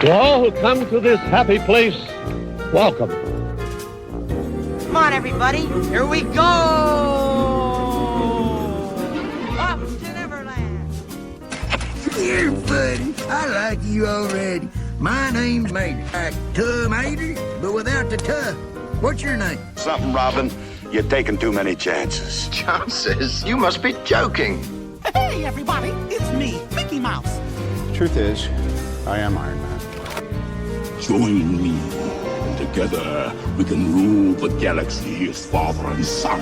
To all who come to this happy place, welcome. Come on, everybody. Here we go. Off to Neverland. You're funny. I like you already. My name's Mater. Like Mater, but without the tuh. What's your name? Something, Robin. You're taking too many chances. Chances? You must be joking. Hey, everybody, it's me, Mickey Mouse. Truth is, I am Iron Man. Join me. Together, we can rule the galaxy as father and son.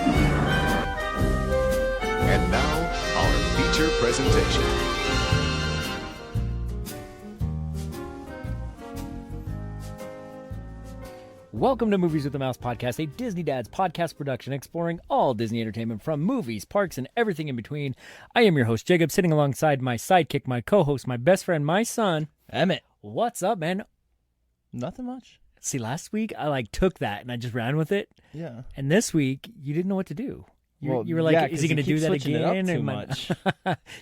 And now, our feature presentation. Welcome to Movies with the Mouse podcast, a Disney Dads podcast production exploring all Disney entertainment from movies, parks, and everything in between. I am your host, Jacob, sitting alongside my sidekick, my co-host, my best friend, my son, Emmett. What's up, man? Nothing much. See, last week I took that and I just ran with it. Yeah. And this week you didn't know what to do. You were like, yeah, is he going to do that again? Too much.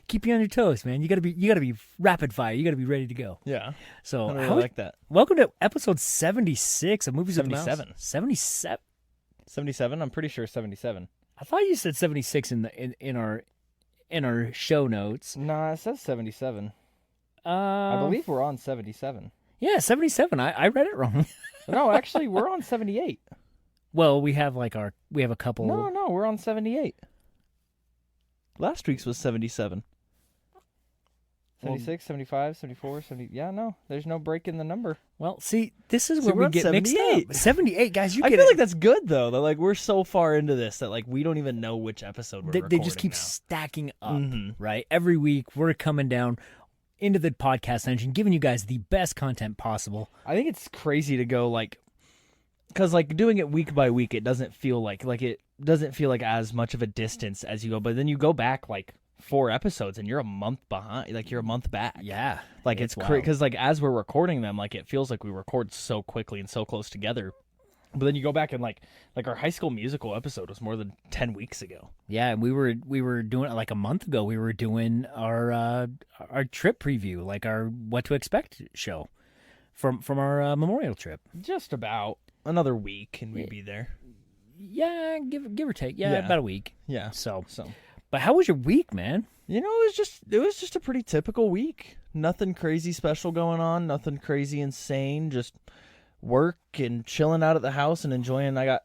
Keep you on your toes, man. You got to be rapid fire. You got to be ready to go. Yeah. So I really like that. Welcome to episode 76 of Movies with the Mouse. 77. 77. I'm pretty sure 77. I thought you said 76 in our show notes. Nah, it says 77. I believe we're on 77. Yeah, 77. I read it wrong. No, actually, we're on 78. Well, we have a couple. No, we're on 78. Last week's was 77. 76, 75, 74, 70. Yeah, no, there's no break in the number. Well, see, this is where we get 78. mixed up. 78, guys. I feel like that's good though. That like we're so far into this that like we don't even know which episode we're recording. They just keep now. stacking up, right? Every week we're coming down into the podcast engine, giving you guys the best content possible. I think it's crazy to go like, because like doing it week by week, it doesn't feel like as much of a distance as you go. But then you go back like 4 episodes and you're a month behind, like you're a month back. Yeah, like it's crazy because like as we're recording them, like it feels like we record so quickly and so close together. But then you go back and like our High School Musical episode was more than 10 weeks ago. Yeah, we were doing it like a month ago. We were doing our trip preview, like our What to Expect show from our Memorial trip. Just about another week and we'd be there. Yeah, give or take. Yeah, about a week. Yeah. So. But how was your week, man? You know, it was just a pretty typical week. Nothing crazy special going on. Nothing crazy insane. Just work and chilling out at the house and enjoying. I got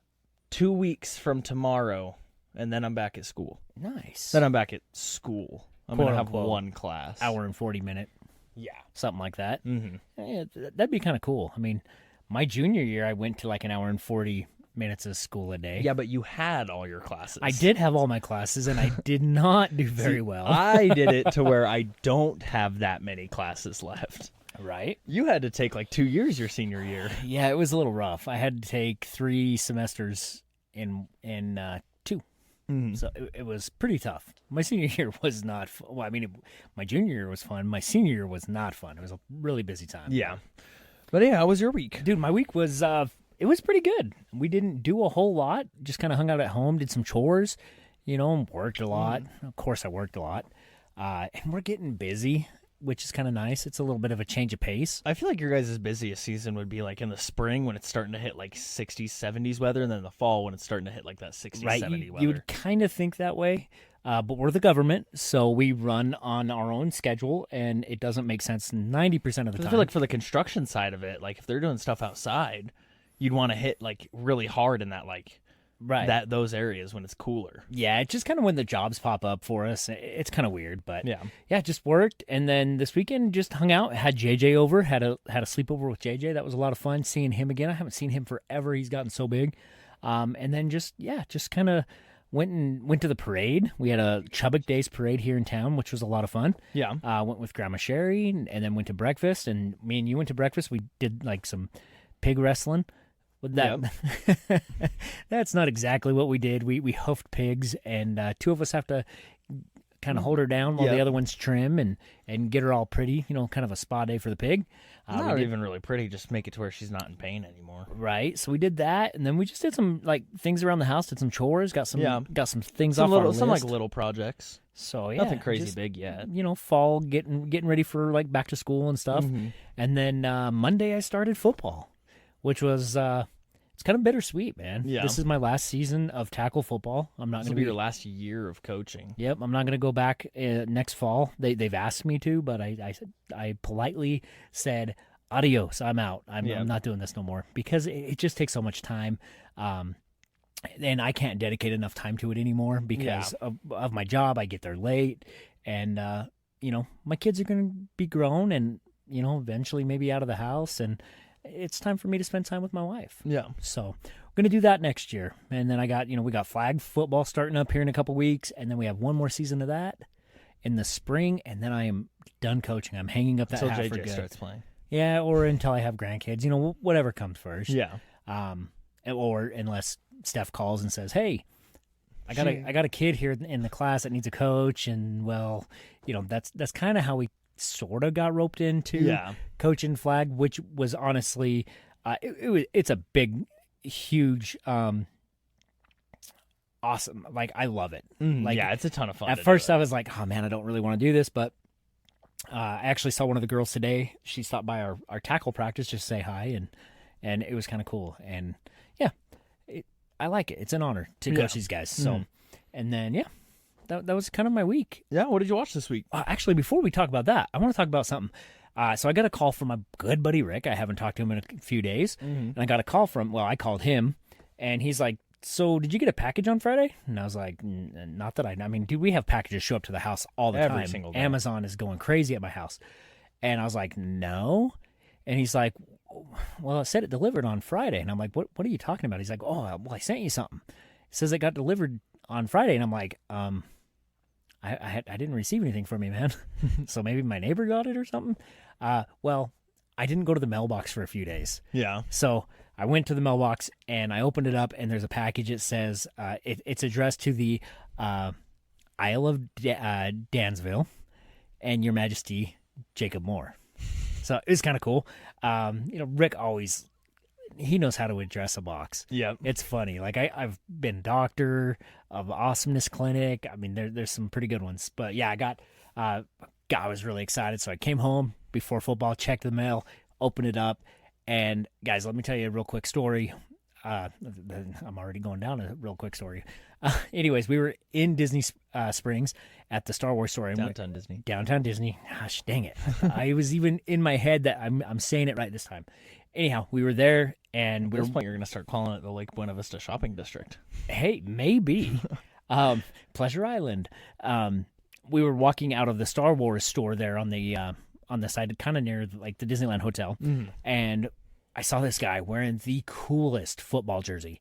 2 weeks from tomorrow, and then I'm back at school. Nice. Then I'm back at school. I'm going to have Quote-unquote, one class. Hour and 40 minute. Yeah. Something like that. Mm-hmm. Yeah, that'd be kind of cool. I mean, my junior year, I went to like an hour and 40 minutes of school a day. Yeah, but you had all your classes. I did have all my classes, and I did not do very well. I did it to where I don't have that many classes left. Right? You had to take like 2 years your senior year. Yeah, it was a little rough. I had to take 3 semesters in 2. Mm-hmm. So it was pretty tough. My senior year was not fun. Well, I mean, my junior year was fun. My senior year was not fun. It was a really busy time. Yeah. But yeah, how was your week? Dude, my week was it was pretty good. We didn't do a whole lot. Just kind of hung out at home, did some chores, and worked a lot. Of course, I worked a lot. And we're getting busy, which is kind of nice. It's a little bit of a change of pace. I feel like your guys' busiest season would be like in the spring when it's starting to hit like 60s, 70s weather, and then in the fall when it's starting to hit like that 60s, right. 70 weather. You would kind of think that way, but we're the government, so we run on our own schedule, and it doesn't make sense 90% of the time. I feel like for the construction side of it, like if they're doing stuff outside, you'd want to hit like really hard in that like those areas when it's cooler. Yeah, it's just kind of when the jobs pop up for us. It's kind of weird, but yeah, just worked, and then this weekend just hung out. Had JJ over, had a sleepover with JJ. That was a lot of fun seeing him again. I haven't seen him forever. He's gotten so big. And then just kind of went to the parade. We had a Chubbuck Days parade here in town, which was a lot of fun. Yeah. Went with Grandma Sherry, and then went to breakfast. And me and you went to breakfast. We did like some pig wrestling. That's not exactly what we did. We hoofed pigs, and 2 of us have to kind of hold her down while the other ones trim and get her all pretty, kind of a spa day for the pig. Not even really pretty, just make it to where she's not in pain anymore. Right. So we did that, and then we just did some things around the house, did some chores, got some things off our list. Some like little projects. So yeah, nothing crazy big yet. Fall, getting ready for like back to school and stuff. Mm-hmm. And then Monday I started football, which was it's kind of bittersweet, man. Yeah. This is my last season of tackle football. I'm not going to be your last year of coaching. Yep, I'm not going to go back next fall. They've asked me to, but I politely said, adios, I'm out. I'm not doing this no more because it just takes so much time. And I can't dedicate enough time to it anymore because of my job. I get there late, and my kids are going to be grown and eventually maybe out of the house, and it's time for me to spend time with my wife. Yeah. So we're going to do that next year. And then we got flag football starting up here in a couple weeks, and then we have one more season of that in the spring, and then I am done coaching. I'm hanging up that hat for good. Until JJ starts playing. Yeah, or until I have grandkids, whatever comes first. Yeah. Or unless Steph calls and says, "Hey, I got a kid here in the class that needs a coach," and that's kind of how we sort of got roped into coaching flag, which was honestly, it's a big, huge, awesome. Like I love it. It's a ton of fun. At first, I was like, "Oh man, I don't really want to do this," but I actually saw one of the girls today. She stopped by our tackle practice just to say hi, and it was kind of cool. And yeah, I like it. It's an honor to coach these guys. So, and then that was kind of my week. Yeah, what did you watch this week? Actually, before we talk about that, I want to talk about something. So I got a call from my good buddy Rick. I haven't talked to him in a few days, and I got a call I called him, and he's like, "So did you get a package on Friday?" And I was like, "Not that I mean, dude, we have packages show up to the house all the time. Every single day. Amazon is going crazy at my house." And I was like, "No." And he's like, "Well, it said it delivered on Friday." And I'm like, "What are you talking about?" He's like, "Oh, well, I sent you something. It says it got delivered on Friday." And I'm like, I didn't receive anything from you, man. So maybe my neighbor got it or something. Well, I didn't go to the mailbox for a few days. Yeah. So I went to the mailbox and I opened it up, and there's a package. It says it's addressed to the Isle of Dansville and Your Majesty Jacob Moore. So it's kind of cool. Rick he knows how to address a box. Yeah. It's funny. Like I've been doctor of Awesomeness Clinic. I mean, there's some pretty good ones. But yeah, I was really excited. So I came home before football, checked the mail, opened it up. And guys, let me tell you a real quick story. I'm already going down a real quick story. Anyways, we were in Disney Springs at the Star Wars store. Downtown Disney. Downtown Disney. Gosh, dang it. I was even in my head that I'm saying it right this time. Anyhow, we were there, and at this point, you're going to start calling it the Lake Buena Vista Shopping District. Hey, maybe. Pleasure Island. We were walking out of the Star Wars store there on the side, kind of near like the Disneyland Hotel, and I saw this guy wearing the coolest football jersey.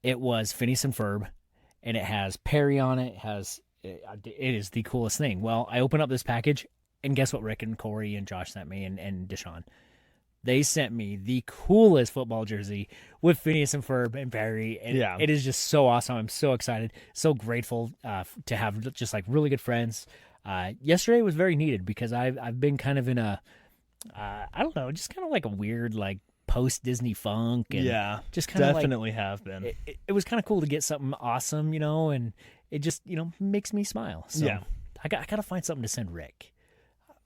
It was Phineas and Ferb, and it has Perry on it. It is the coolest thing. Well, I open up this package, and guess what Rick and Corey and Josh sent me, and Deshaun. They sent me the coolest football jersey with Phineas and Ferb and Perry. And it is just so awesome. I'm so excited, so grateful to have just like really good friends. Yesterday was very needed because I've been kind of in a, I don't know, just kind of like a weird like post Disney funk. And just kind of definitely have been. It was kind of cool to get something awesome, and it just makes me smile. So I got to find something to send Rick.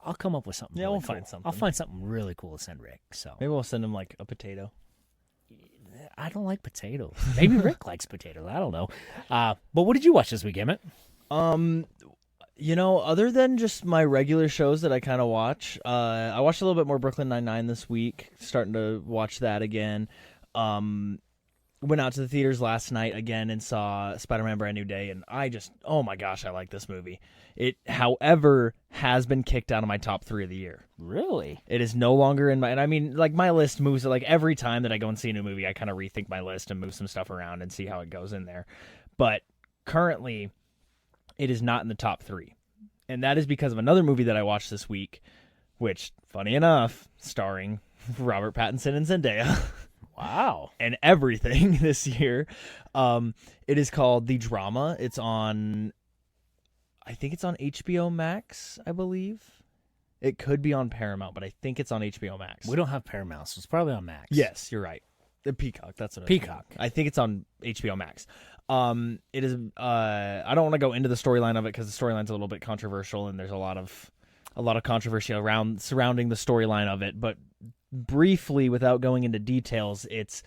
I'll come up with something. Yeah, really we'll cool. find something. I'll find something really cool to send Rick. So maybe we'll send him like a potato. I don't like potatoes. Maybe Rick likes potatoes. I don't know. But what did you watch this week, Emmett? Other than just my regular shows that I kind of watch, I watched a little bit more Brooklyn Nine-Nine this week. Starting to watch that again. Went out to the theaters last night again and saw Spider-Man Brand New Day, and oh my gosh, I like this movie. It, however, has been kicked out of my top 3 of the year. Really? It is no longer in my, and I mean, like my list moves, like every time that I go and see a new movie, I kind of rethink my list and move some stuff around and see how it goes in there. But currently, it is not in the top 3. And that is because of another movie that I watched this week, which, funny enough, starring Robert Pattinson and Zendaya. Wow. And everything this year. It is called The Drama. It's on I think it's on HBO Max, I believe. It could be on Paramount, but I think it's on HBO Max. We don't have Paramount, so it's probably on Max. Yes, you're right. The Peacock, that's what Peacock. I think it's on HBO Max. It is. I don't want to go into the storyline of it because the storyline's a little bit controversial, and there's a lot of controversy surrounding the storyline of it. But briefly, without going into details, it's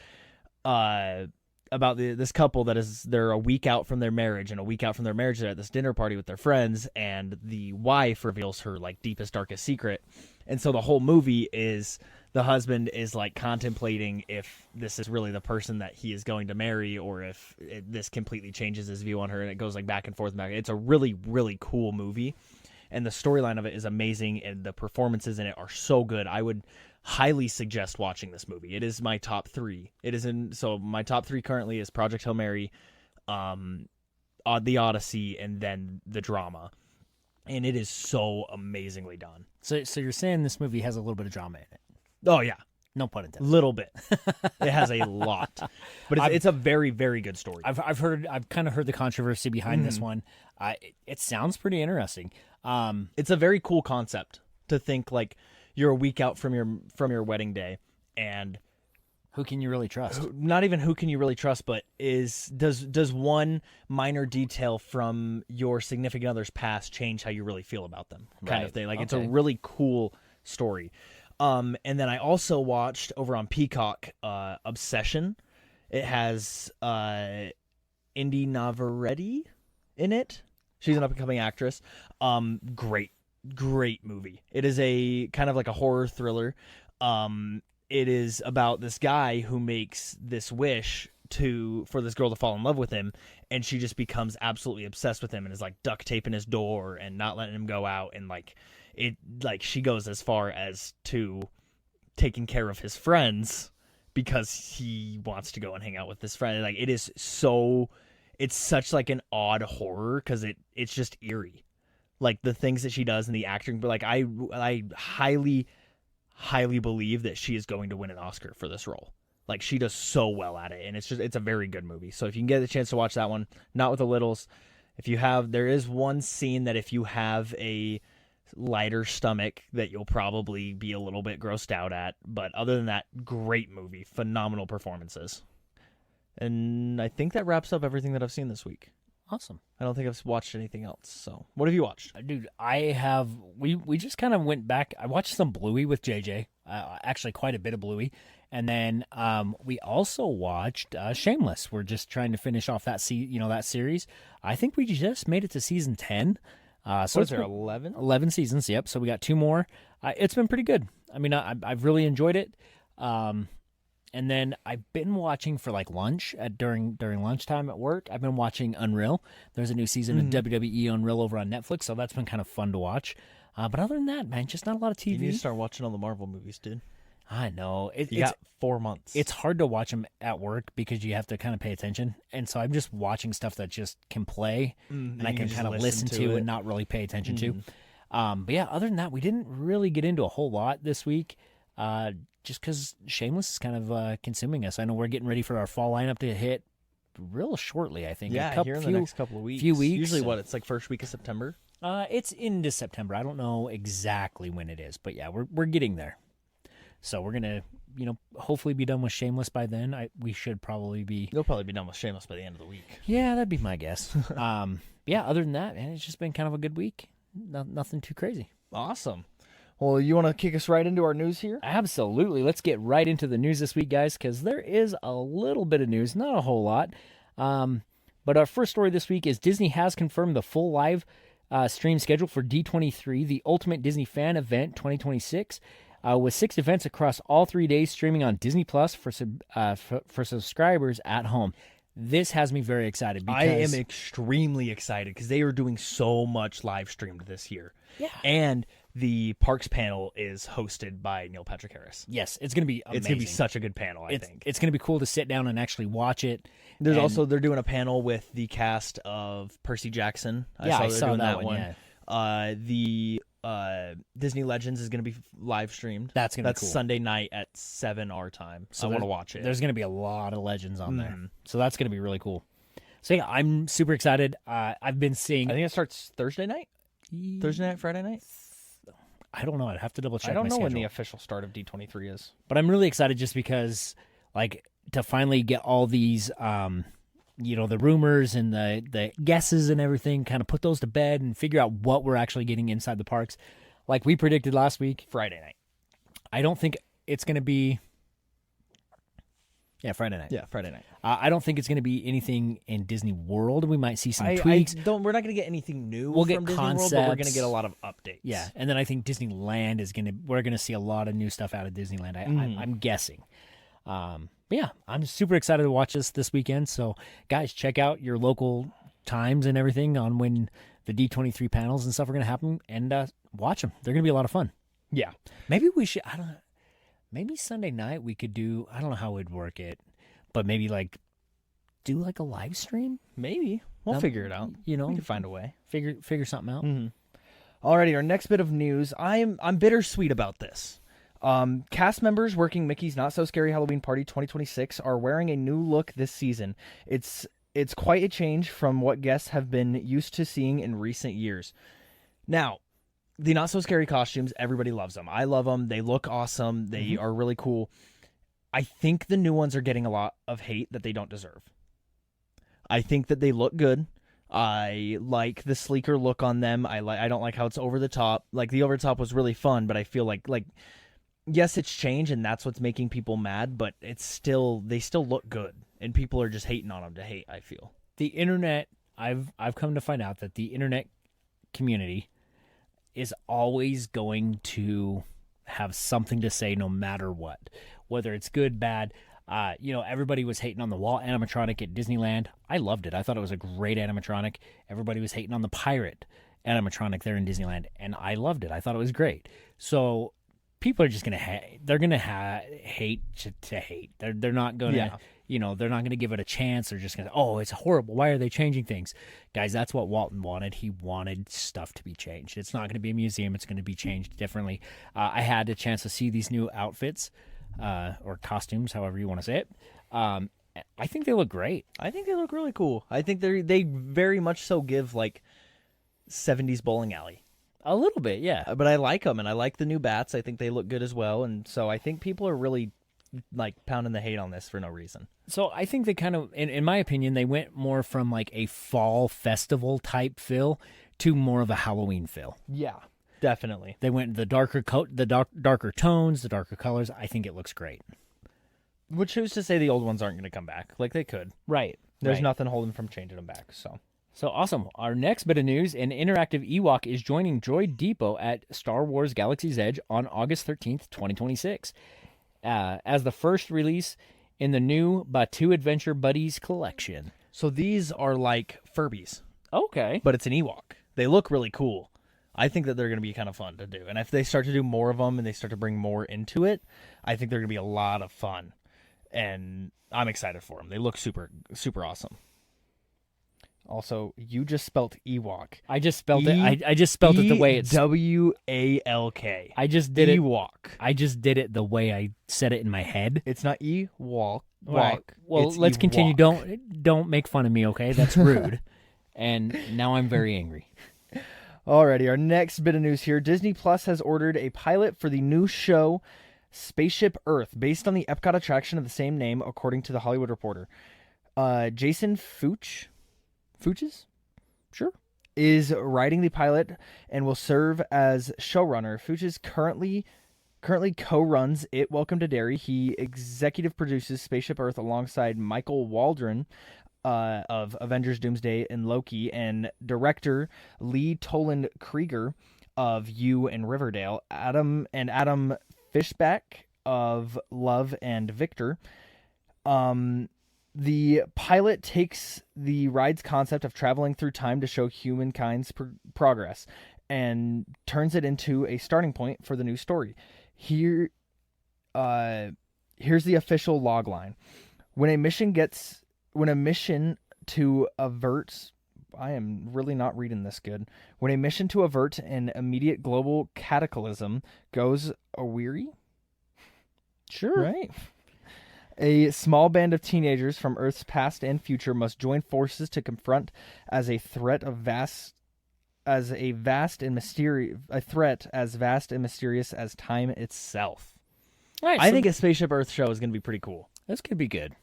about this couple they're a week out from their marriage, and a week out from their marriage, they're at this dinner party with their friends, and the wife reveals her like deepest, darkest secret, and so the whole movie is the husband is like contemplating if this is really the person that he is going to marry, or if this completely changes his view on her, and it goes like back and forth. It's a really, really cool movie, and the storyline of it is amazing, and the performances in it are so good. I would highly suggest watching this movie. It is my top 3. So my top 3 currently is Project Hail Mary, The Odyssey, and then the drama. And it is so amazingly done. So you're saying this movie has a little bit of drama in it? Oh yeah, no pun intended. Little bit. It has a lot, but it's a very, very good story. I've kind of heard the controversy behind this one. It sounds pretty interesting. It's a very cool concept to think like you're a week out from your wedding day, and who can you really trust? Not even who can you really trust, but does one minor detail from your significant other's past change how you really feel about them? Kind of thing. Like It's a really cool story. And then I also watched over on Peacock, Obsession. It has Indy Navarrete in it. She's an up-and-coming actress. Great movie. It is a kind of like a horror thriller. It is about this guy who makes this wish for this girl to fall in love with him, and she just becomes absolutely obsessed with him and is like duct taping his door and not letting him go out, and she goes as far as to taking care of his friends because he wants to go and hang out with this friend. Like it's such like an odd horror because it's just eerie. Like the things that she does and the acting, but like I highly believe that she is going to win an Oscar for this role. Like she does so well at it, and it's a very good movie. So if you can get a chance to watch that one, not with the littles, there is one scene that if you have a lighter stomach that you'll probably be a little bit grossed out at, but other than that, great movie, phenomenal performances. And I think that wraps up everything that I've seen this week. Awesome. I don't think I've watched anything else. So, what have you watched? Dude, I have. We just kind of went back. I watched some Bluey with JJ. Actually, quite a bit of Bluey, and then we also watched Shameless. We're just trying to finish off that that series. I think we just made it to season 10. So what is there, 11? 11 seasons. Yep. So we got 2 more. It's been pretty good. I mean, I've really enjoyed it. And then I've been watching for like lunch during lunchtime at work. I've been watching Unreal. There's a new season of WWE Unreal over on Netflix, so that's been kind of fun to watch. But other than that, man, just not a lot of TV. You need to start watching all the Marvel movies, dude. I know. You got 4 months. It's hard to watch them at work because you have to kind of pay attention. And so I'm just watching stuff that just can play and I can kind of listen to and not really pay attention to. But yeah, other than that, we didn't really get into a whole lot this week. Just because Shameless is kind of consuming us. I know we're getting ready for our fall lineup to hit real shortly, I think. Yeah, here in the next couple of weeks. Few weeks. Usually it's like first week of September? It's into September. I don't know exactly when it is, but yeah, we're getting there. So we're going to, hopefully be done with Shameless by then. We should probably be. You'll probably be done with Shameless by the end of the week. Yeah, that'd be my guess. Yeah, other than that, man, it's just been kind of a good week. Nothing too crazy. Awesome. Well, you want to kick us right into our news here? Absolutely. Let's get right into the news this week, guys, because there is a little bit of news, not a whole lot. But our first story this week is Disney has confirmed the full live stream schedule for D23, the Ultimate Disney Fan Event 2026, with 6 events across all 3 days streaming on Disney Plus for subscribers at home. This has me very excited. Because I am extremely excited because they are doing so much live streamed this year. Yeah. And the Parks panel is hosted by Neil Patrick Harris. Yes, it's going to be amazing. It's going to be such a good panel, I think. It's going to be cool to sit down and actually watch it. They're doing a panel with the cast of Percy Jackson. I saw that one. Yeah. The Disney Legends is going to be live streamed. That's going to be cool. That's Sunday night at 7 our time. So I want to watch it. There's going to be a lot of Legends on there. So that's going to be really cool. So yeah, I'm super excited. I've been seeing. I think it starts Thursday night, Friday night. I don't know. I'd have to double check. I don't my know when schedule. the official start of D23 is. But I'm really excited just because, like, to finally get all these, the rumors and the guesses and everything, kind of put those to bed and figure out what we're actually getting inside the parks. Like we predicted last week, Friday night. I don't think it's going to be. Yeah, Friday night. Yeah, Friday night. I don't think it's going to be anything in Disney World. We might see some tweaks. We're not going to get anything new We'll from get Disney concepts. World, but we're going to get a lot of updates. Yeah, and then I think Disneyland we're going to see a lot of new stuff out of Disneyland. I'm guessing. But yeah, I'm super excited to watch this weekend. So guys, check out your local times and everything on when the D23 panels and stuff are going to happen, and watch them. They're going to be a lot of fun. Yeah. Maybe we should. I don't know. Maybe Sunday night we could do. I don't know how we'd work it, but maybe do a live stream. Maybe we'll figure it out. You know, we can find a way. Figure something out. Mm-hmm. Alrighty, our next bit of news. I'm bittersweet about this. Cast members working Mickey's Not So Scary Halloween Party 2026 are wearing a new look this season. It's quite a change from what guests have been used to seeing in recent years. Now, the Not So Scary costumes, everybody loves them. I love them. They look awesome. They are really cool. I think the new ones are getting a lot of hate that they don't deserve. I think that they look good. I like the sleeker look on them. I don't like how it's over the top. Like the over the top was really fun, but I feel like yes, it's changed and that's what's making people mad, but they still look good and people are just hating on them to hate, I feel. The internet, I've come to find out that the internet community is always going to have something to say no matter what, whether it's good, bad. Everybody was hating on the wall animatronic at Disneyland. I loved it. I thought it was a great animatronic. Everybody was hating on the pirate animatronic there in Disneyland, and I loved it. I thought it was great. So people are just gonna hate to hate. They're not gonna they're not gonna give it a chance. They're just gonna it's horrible. Why are they changing things, guys? That's what Walton wanted. He wanted stuff to be changed. It's not gonna be a museum. It's gonna be changed differently. I had a chance to see these new outfits. Or costumes, however you want to say it. I think they look great. I think they look really cool. I think they very much so give 70s bowling alley. A little bit, yeah. But I like them, and I like the new bats. I think they look good as well, and so I think people are really pounding the hate on this for no reason. So I think they kind of, in my opinion, they went more from a fall festival type feel to more of a Halloween feel. Yeah. Definitely. They went the darker darker tones, the darker colors. I think it looks great. Which who's to say the old ones aren't going to come back? They could. Right. There's nothing holding them from changing them back. So awesome. Our next bit of news, an interactive Ewok is joining Droid Depot at Star Wars Galaxy's Edge on August 13th, 2026, as the first release in the new Batuu Adventure Buddies collection. So these are like Furbies. Okay. But it's an Ewok. They look really cool. I think that they're going to be kind of fun to do. And if they start to do more of them and they start to bring more into it, I think they're going to be a lot of fun. And I'm excited for them. They look super, super awesome. Also, you just spelt Ewok. I just spelled it. I just spelled it the way it's Ewalk. I just did Ewok. I just did it the way I said it in my head. It's not Ewok. Right. Well, it's let's Ewok. continue. Don't make fun of me, okay? That's rude. And now I'm very angry. Alrighty, our next bit of news here. Disney Plus has ordered a pilot for the new show Spaceship Earth, based on the Epcot attraction of the same name, according to The Hollywood Reporter. Jason Fuchs? Sure. Is writing the pilot and will serve as showrunner. Fuchs currently co-runs It Welcome to Derry. He executive produces Spaceship Earth alongside Michael Waldron of Avengers Doomsday and Loki, and director Lee Toland Krieger of You and Riverdale, Adam Fishback of Love and Victor. The pilot takes the ride's concept of traveling through time to show humankind's progress and turns it into a starting point for the new story. Here's the official logline. When a mission to avert... I am really not reading this good. When a mission to avert an immediate global cataclysm goes awry? Sure. Right. A small band of teenagers from Earth's past and future must join forces to confront as a threat as vast and mysterious as time itself. Right, I think a Spaceship Earth show is going to be pretty cool. This could be good.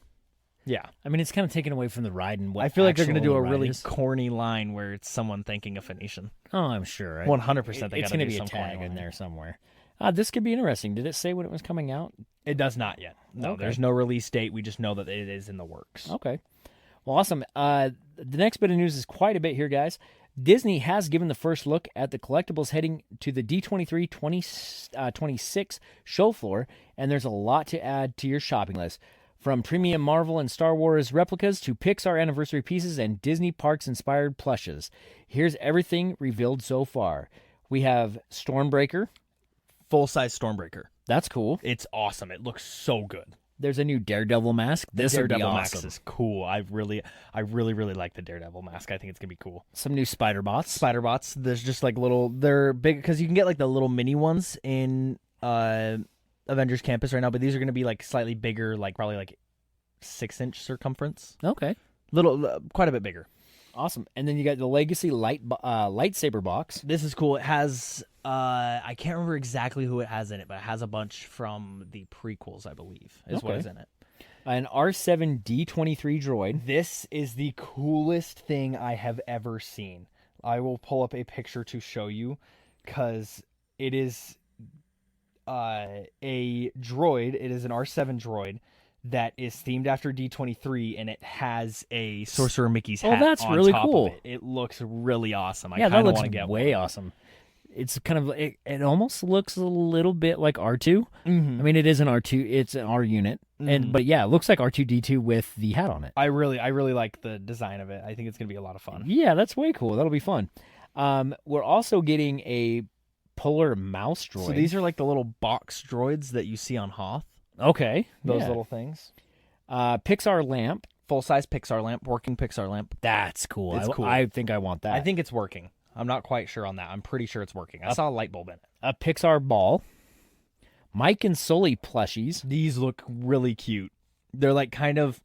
Yeah. I mean, it's kind of taken away from the ride and what I feel like they're going to do a ride really is. corny line where it's someone thanking a Phoenician. Oh, I'm sure. 100% It's they going got to to be do a some corny tag in line. there somewhere. This could be interesting. Did it say when it was coming out? It does not yet. No, Okay. there's no release date. We just know that it is in the works. Okay. Well, awesome. The next bit of news is quite a bit here, guys. Disney has given the first look at the collectibles heading to the D23 26 show floor, and there's a lot to add to your shopping list. From premium Marvel and Star Wars replicas to Pixar anniversary pieces and Disney Parks-inspired plushes. Here's everything revealed so far. We have Stormbreaker. Full-size Stormbreaker. That's cool. It's awesome. It looks so good. There's a new Daredevil mask. This would be Daredevil awesome. mask is cool. I really like the Daredevil mask. I think it's gonna be cool. Some new spider bots. Spider bots. There's just like they're big because you can get like the little mini ones in Avengers Campus right now, but these are gonna be like slightly bigger, like probably like 6-inch circumference. Okay. Quite a bit bigger. Awesome. And then you got the Legacy lightsaber box. This is cool. It has I can't remember exactly who it has in it, but it has a bunch from the prequels, I believe, is what is in it. An R7D23 droid. This is the coolest thing I have ever seen. I will pull up a picture to show you because it is a droid. It is an R7 droid that is themed after D23, and it has a Sorcerer Mickey's hat. Oh, that's on really top cool. Of it. It looks really awesome. Yeah, I that kind of looks want to get way one. awesome. It's kind of it almost looks a little bit like R2. Mm-hmm. I mean, it is an R2. It's an R unit, but yeah, it looks like R2D2 with the hat on it. I really like the design of it. I think it's gonna be a lot of fun. Yeah, that's way cool. That'll be fun. We're also getting a polar mouse droid. So these are like the little box droids that you see on Hoth. Okay, Those yeah. little things. Pixar lamp. Full-size Pixar lamp, working Pixar lamp. That's cool. It's cool. I think I want that. I think it's working. I'm not quite sure on that. I'm pretty sure it's working. I saw a light bulb in it. A Pixar ball. Mike and Sully plushies. These look really cute. They're like kind of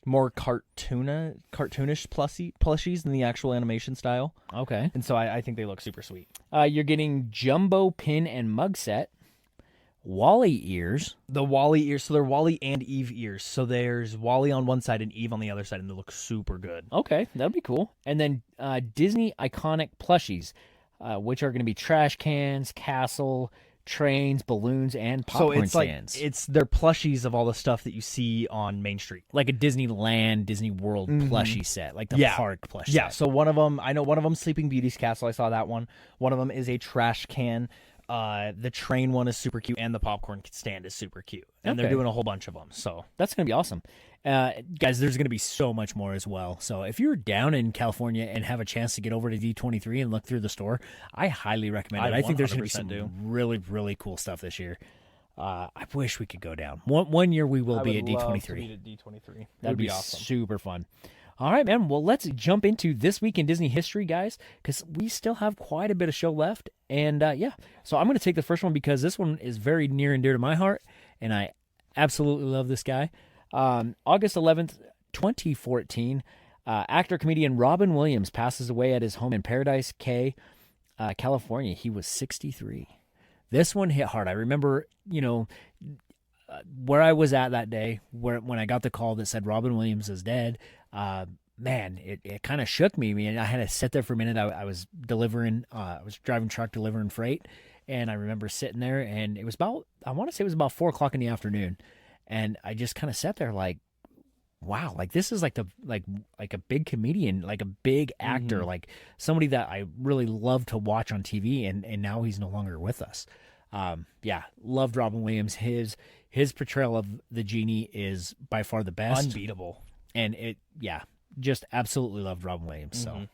more cartoonish plushies than the actual animation style. Okay. And so I think they look super sweet. You're getting jumbo pin and mug set. Wally ears. The Wally ears, so they're Wally and Eve ears. So there's Wally on one side and Eve on the other side, and they look super good. Okay, that'll be cool. And then Disney iconic plushies, which are going to be trash cans, castle, trains, balloons, and popcorn so it's stands. like they're plushies of all the stuff that you see on Main Street. Like a Disneyland, Disney World plushie set, like the park plush Yeah, set. so one of them, I know one of them Sleeping Beauty's castle. I saw that one. One of them is a trash can. The train one is super cute, and the popcorn stand is super cute. And they're Okay. doing a whole bunch of them. So That's going to be awesome. Guys, there's going to be so much more as well. So if you're down in California and have a chance to get over to D23 and look through the store, I highly recommend it. I I think there's going to be 100% some do. really, really cool stuff this year. I wish we could go down. One year we will be at D23. D23. That'd be awesome. super fun. All right, man. Well, let's jump into This Week in Disney History, guys, because we still have quite a bit of show left. And, yeah, so I'm going to take the first one because this one is very near and dear to my heart, and I absolutely love this guy. August 11th, 2014, actor-comedian Robin Williams passes away at his home in Paradise Cay, California. He was 63. This one hit hard. I remember, where I was at that day, when I got the call that said Robin Williams is dead, man, it kind of shook me. I mean, I had to sit there for a minute. I was delivering, I was driving truck delivering freight, and I remember sitting there, and it was about, I want to say it was about 4:00 in the afternoon, and I just kind of sat there like, wow, like this is like a big comedian, like a big actor, like somebody that I really love to watch on TV, and now he's no longer with us. Yeah, loved Robin Williams. His portrayal of the genie is by far the best. Unbeatable. And just absolutely loved Robin Williams. So,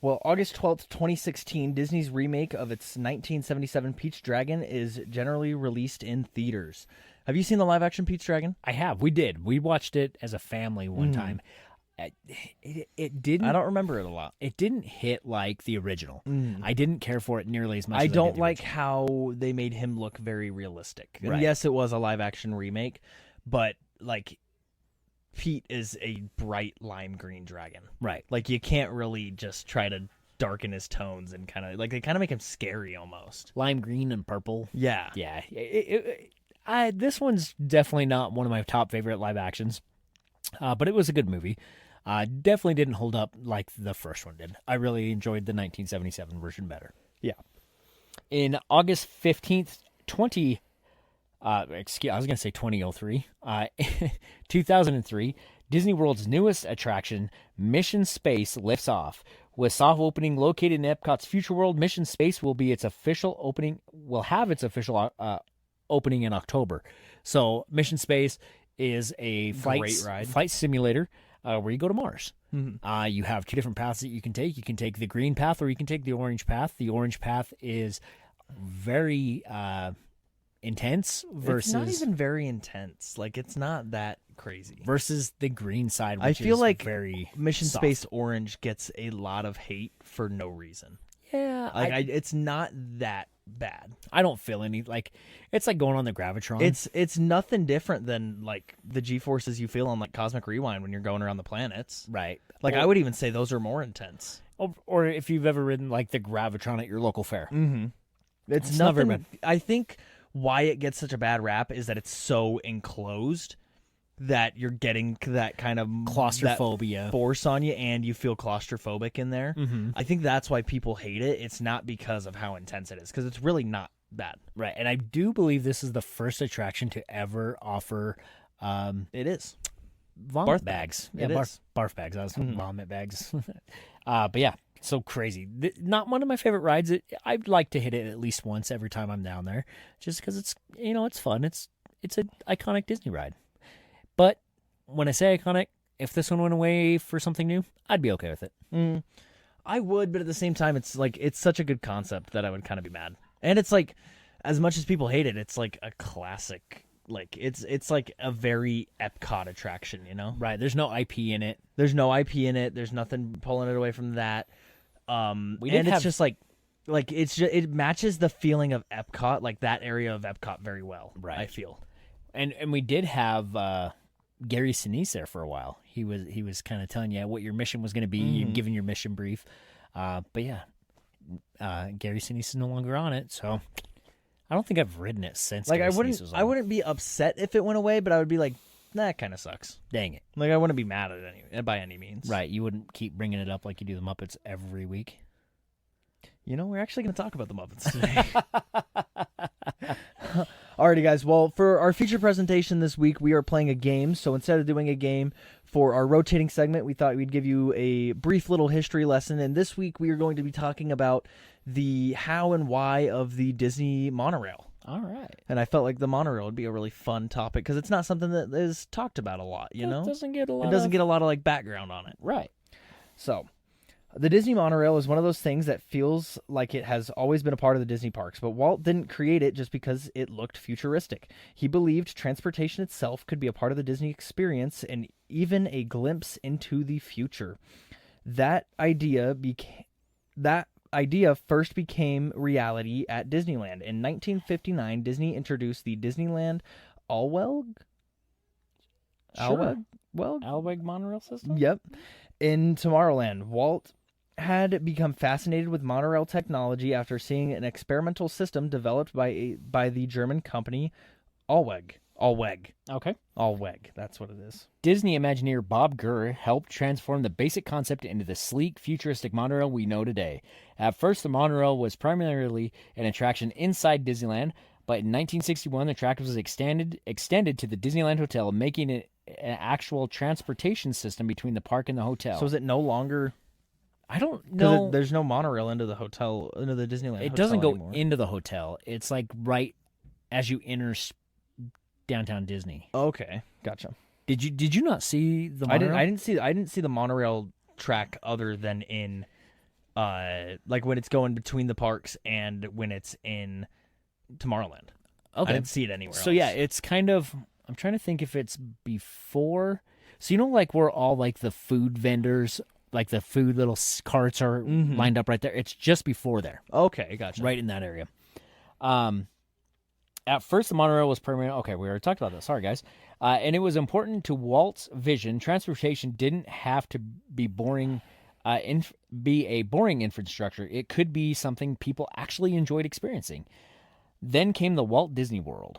Well, August 12th, 2016, Disney's remake of its 1977 Pete's Dragon is generally released in theaters. Have you seen the live-action Pete's Dragon? I have. We did. We watched it as a family one time. It didn't. I don't remember it a lot. It didn't hit like the original. I didn't care for it nearly as much. I as don't did the like original. how they made him look very realistic. And Right. yes, it was a live-action remake, but like Pete is a bright lime green dragon. Right. Like you can't really just try to darken his tones and kind of like they kind of make him scary almost. Lime green and purple. Yeah. Yeah. This one's definitely not one of my top favorite live actions, but it was a good movie. Definitely didn't hold up like the first one did. I really enjoyed the 1977 version better. Yeah. In August 15th, 2003, 2003, Disney World's newest attraction, Mission Space, lifts off. With soft opening located in Epcot's Future World, Mission Space will have its official opening in October. So Mission Space is a flight simulator where you go to Mars. Mm-hmm. You have two different paths that you can take. You can take the green path or you can take the orange path. The orange path is very intense versus... It's not even very intense. Like, it's not that crazy. Versus the green side, which I feel is like very Mission soft. Space Orange gets a lot of hate for no reason. Yeah. Like, it's not that bad. I don't feel any... Like, it's like going on the Gravitron. It's nothing different than, like, the G-forces you feel on, like, Cosmic Rewind when you're going around the planets. Right. Like, I would even say those are more intense. Or if you've ever ridden, like, the Gravitron at your local fair. Mm-hmm. It's not very nothing... I think why it gets such a bad rap is that it's so enclosed that you're getting that kind of claustrophobia that force on you, and you feel claustrophobic in there. Mm-hmm. I think that's why people hate it. It's not because of how intense it is, because it's really not bad. Right, and I do believe this is the first attraction to ever offer... it is. Vomit bags. Yeah, It is. barf bags. I was vomit bags. But yeah, so crazy. Not one of my favorite rides. I'd like to hit it at least once every time I'm down there, just because it's it's fun. It's an iconic Disney ride. But when I say iconic, if this one went away for something new, I'd be okay with it. I would, but at the same time, it's like it's such a good concept that I would kind of be mad. And it's like, as much as people hate it, it's like a classic. Like it's like a very Epcot attraction, you know? Right. There's no IP in it. There's no IP in it. There's nothing pulling it away from that. It's just like it matches the feeling of Epcot, like that area of Epcot very well. Right. I feel. And we did have Gary Sinise there for a while. He was kind of telling you what your mission was going to be, giving your mission brief. But yeah, Gary Sinise is no longer on it, so I don't think I've ridden it since. Like Gary Sinise was on. I wouldn't be upset if it went away, but I would be like, that kind of sucks. Dang it! Like I wouldn't be mad at it by any means. Right? You wouldn't keep bringing it up like you do the Muppets every week. You know, we're actually going to talk about the Muppets today. Alrighty, guys. Well, for our feature presentation this week, we are playing a game. So instead of doing a game for our rotating segment, we thought we'd give you a brief little history lesson. And this week, we are going to be talking about the how and why of the Disney monorail. All right. And I felt like the monorail would be a really fun topic because it's not something that is talked about a lot, you know? It doesn't get a lot of like background on it. Right. So, the Disney monorail is one of those things that feels like it has always been a part of the Disney parks, but Walt didn't create it just because it looked futuristic. He believed transportation itself could be a part of the Disney experience and even a glimpse into the future. That idea first became reality at Disneyland. In 1959, Disney introduced the Disneyland Alweg monorail system? Yep. In Tomorrowland, Walt had become fascinated with monorail technology after seeing an experimental system developed by the German company Alweg. Okay. Alweg, that's what it is. Disney Imagineer Bob Gurr helped transform the basic concept into the sleek, futuristic monorail we know today. At first, the monorail was primarily an attraction inside Disneyland, but in 1961, the track was extended to the Disneyland Hotel, making it an actual transportation system between the park and the hotel. So is it no longer... I don't know. There's no monorail into the hotel, into the Disneyland It hotel doesn't go anymore. into the hotel. It's like right as you enter downtown Disney. Okay, gotcha. Did you not see the monorail? I didn't see the monorail track other than in like when it's going between the parks and when it's in Tomorrowland. Okay. I didn't see it anywhere else. So yeah, it's kind of, I'm trying to think if it's before. So like where all like the food vendors, like the food little carts are lined up right there. It's just before there. Okay, gotcha. Right in that area. At first, the monorail was permanent. Okay, we already talked about that. Sorry, guys. And it was important to Walt's vision. Transportation didn't have to be boring, be a boring infrastructure. It could be something people actually enjoyed experiencing. Then came the Walt Disney World.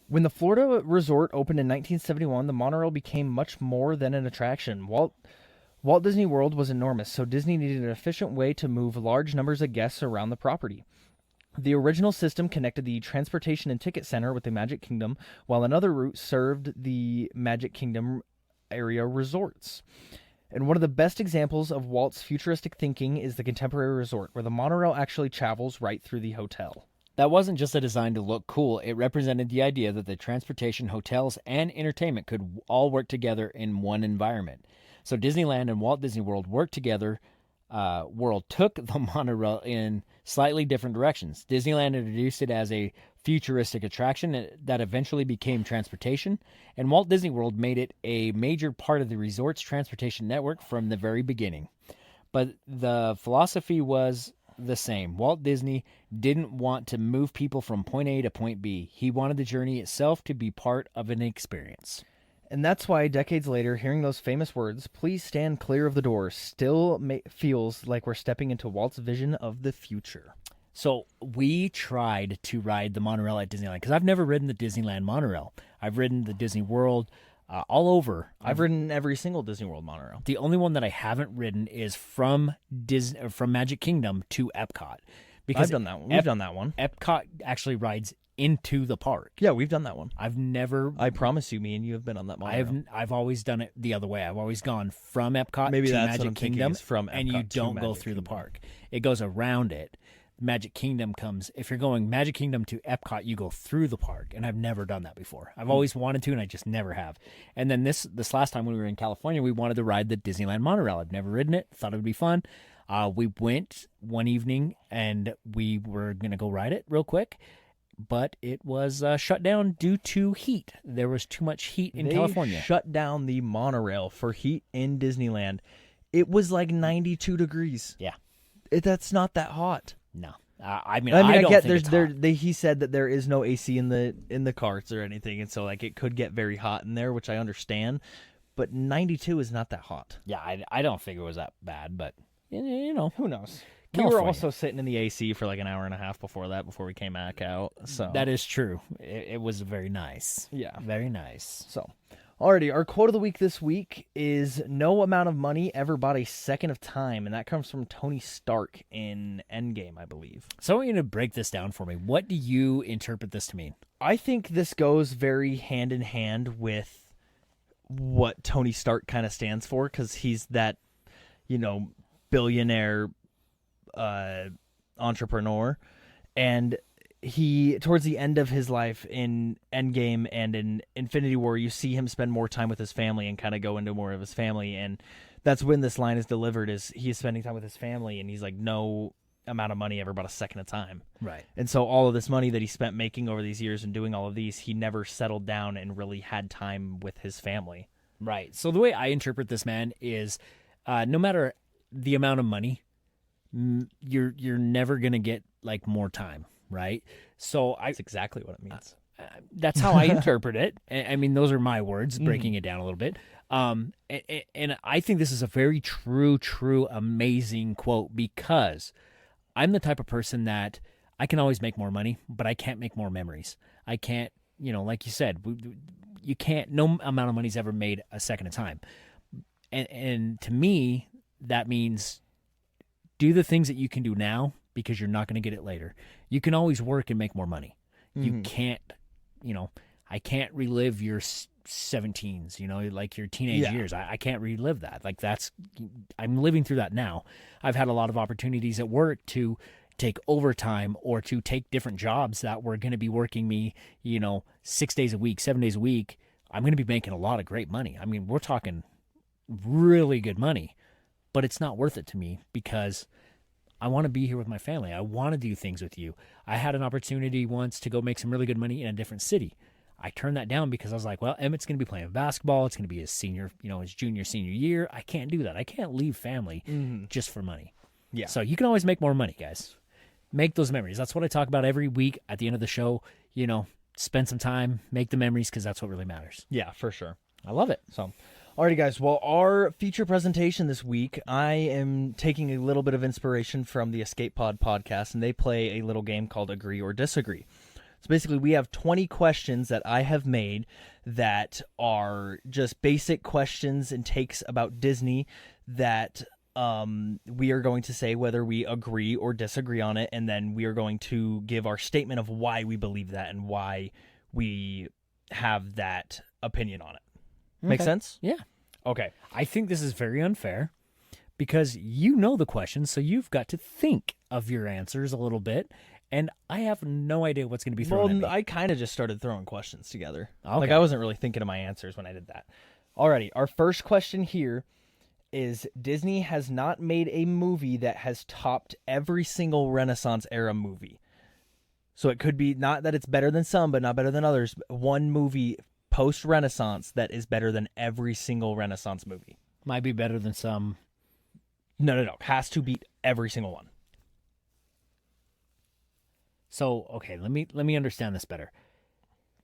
When the Florida resort opened in 1971, the monorail became much more than an attraction. Walt Disney World was enormous, so Disney needed an efficient way to move large numbers of guests around the property. The original system connected the Transportation and Ticket Center with the Magic Kingdom, while another route served the Magic Kingdom area resorts. And one of the best examples of Walt's futuristic thinking is the Contemporary Resort, where the monorail actually travels right through the hotel. That wasn't just a design to look cool. It represented the idea that the transportation, hotels, and entertainment could all work together in one environment. So Disneyland and Walt Disney World worked together. World took the monorail in slightly different directions. Disneyland introduced it as a futuristic attraction that eventually became transportation, and Walt Disney World made it a major part of the resort's transportation network from the very beginning. But the philosophy was the same. Walt Disney didn't want to move people from point A to point B. He wanted the journey itself to be part of an experience. And that's why, decades later, hearing those famous words, "Please stand clear of the door," still feels like we're stepping into Walt's vision of the future. So we tried to ride the monorail at Disneyland, because I've never ridden the Disneyland monorail. I've ridden the Disney World all over. I've ridden every single Disney World monorail. The only one that I haven't ridden is from Magic Kingdom to Epcot. Because I've done that one. We've done that one. Epcot actually rides into the park. Yeah, we've done that one. I've never. I promise you, me and you have been on that monorail. I've always done it the other way. I've always gone from Epcot Maybe to that's Magic what I'm thinking, Kingdom, is from and Epcot you to don't go Magic through the Kingdom. park. It goes around it. Magic Kingdom comes. If you're going Magic Kingdom to Epcot, you go through the park, and I've never done that before. I've always wanted to, and I just never have. And then this last time when we were in California, we wanted to ride the Disneyland monorail. I've never ridden it. Thought it would be fun. We went one evening, and we were gonna go ride it real quick, but it was shut down due to heat. There was too much heat in California. Shut down the monorail for heat in Disneyland. It was like 92 degrees. Yeah, that's not that hot. no. I mean, I don't get think there's it's hot. he said that there is no AC in the carts or anything, and so like it could get very hot in there, which I understand. But 92 is not that hot. Yeah, I don't think it was that bad, but you know, Who knows? California. We were also sitting in the AC for like an hour and a half before we came back out. So that is true. It was very nice. Yeah. Very nice. So, alrighty, our quote of the week this week is "No amount of money ever bought a second of time," and that comes from Tony Stark in Endgame, I believe. So I want you to break this down for me. What do you interpret this to mean? I think this goes very hand in hand with what Tony Stark kind of stands for, because he's that, billionaire entrepreneur, and he, towards the end of his life in Endgame and in Infinity War, you see him spend more time with his family and kind of go into more of his family, and that's when this line is delivered, is he is spending time with his family, and he's like, no amount of money ever bought a second of time. Right. And so all of this money that he spent making over these years and doing all of these, he never settled down and really had time with his family. Right. So the way I interpret this, man, is no matter the amount of money, you're never gonna get like more time, right? So That's exactly what it means. That's how I interpret it. I mean, those are my words, breaking it down a little bit. And I think this is a very true, amazing quote, because I'm the type of person that I can always make more money, but I can't make more memories. I can't, like you said, you can't, no amount of money's ever made a second of time. And to me, that means do the things that you can do now, because you're not going to get it later. You can always work and make more money. You can't, I can't relive your 17s, like your teenage years. I can't relive that. Like I'm living through that now. I've had a lot of opportunities at work to take overtime or to take different jobs that were going to be working me, 6 days a week, 7 days a week. I'm going to be making a lot of great money. I mean, we're talking really good money, but it's not worth it to me because I want to be here with my family. I want to do things with you. I had an opportunity once to go make some really good money in a different city. I turned that down because I was like, well, Emmett's going to be playing basketball. It's going to be his senior, his junior, senior year. I can't do that. I can't leave family just for money. Yeah. So you can always make more money, guys. make those memories. That's what I talk about every week at the end of the show. Spend some time, make the memories, because that's what really matters. Yeah, for sure. I love it. So, alrighty, guys. Well, our feature presentation this week, I am taking a little bit of inspiration from the Escape Pod podcast, and they play a little game called Agree or Disagree. So basically, we have 20 questions that I have made that are just basic questions and takes about Disney that we are going to say whether we agree or disagree on it, and then we are going to give our statement of why we believe that and why we have that opinion on it. Make sense? Yeah. Okay. I think this is very unfair because you know the questions, so you've got to think of your answers a little bit, and I have no idea what's going to be thrown at me. I kind of just started throwing questions together. Okay. Like, I wasn't really thinking of my answers when I did that. Alrighty, our first question here is Disney has not made a movie that has topped every single Renaissance era movie. So it could be not that it's better than some, but not better than others. One movie post-Renaissance that is better than every single Renaissance movie. Might be better than some. No. Has to beat every single one. So, okay, let me understand this better.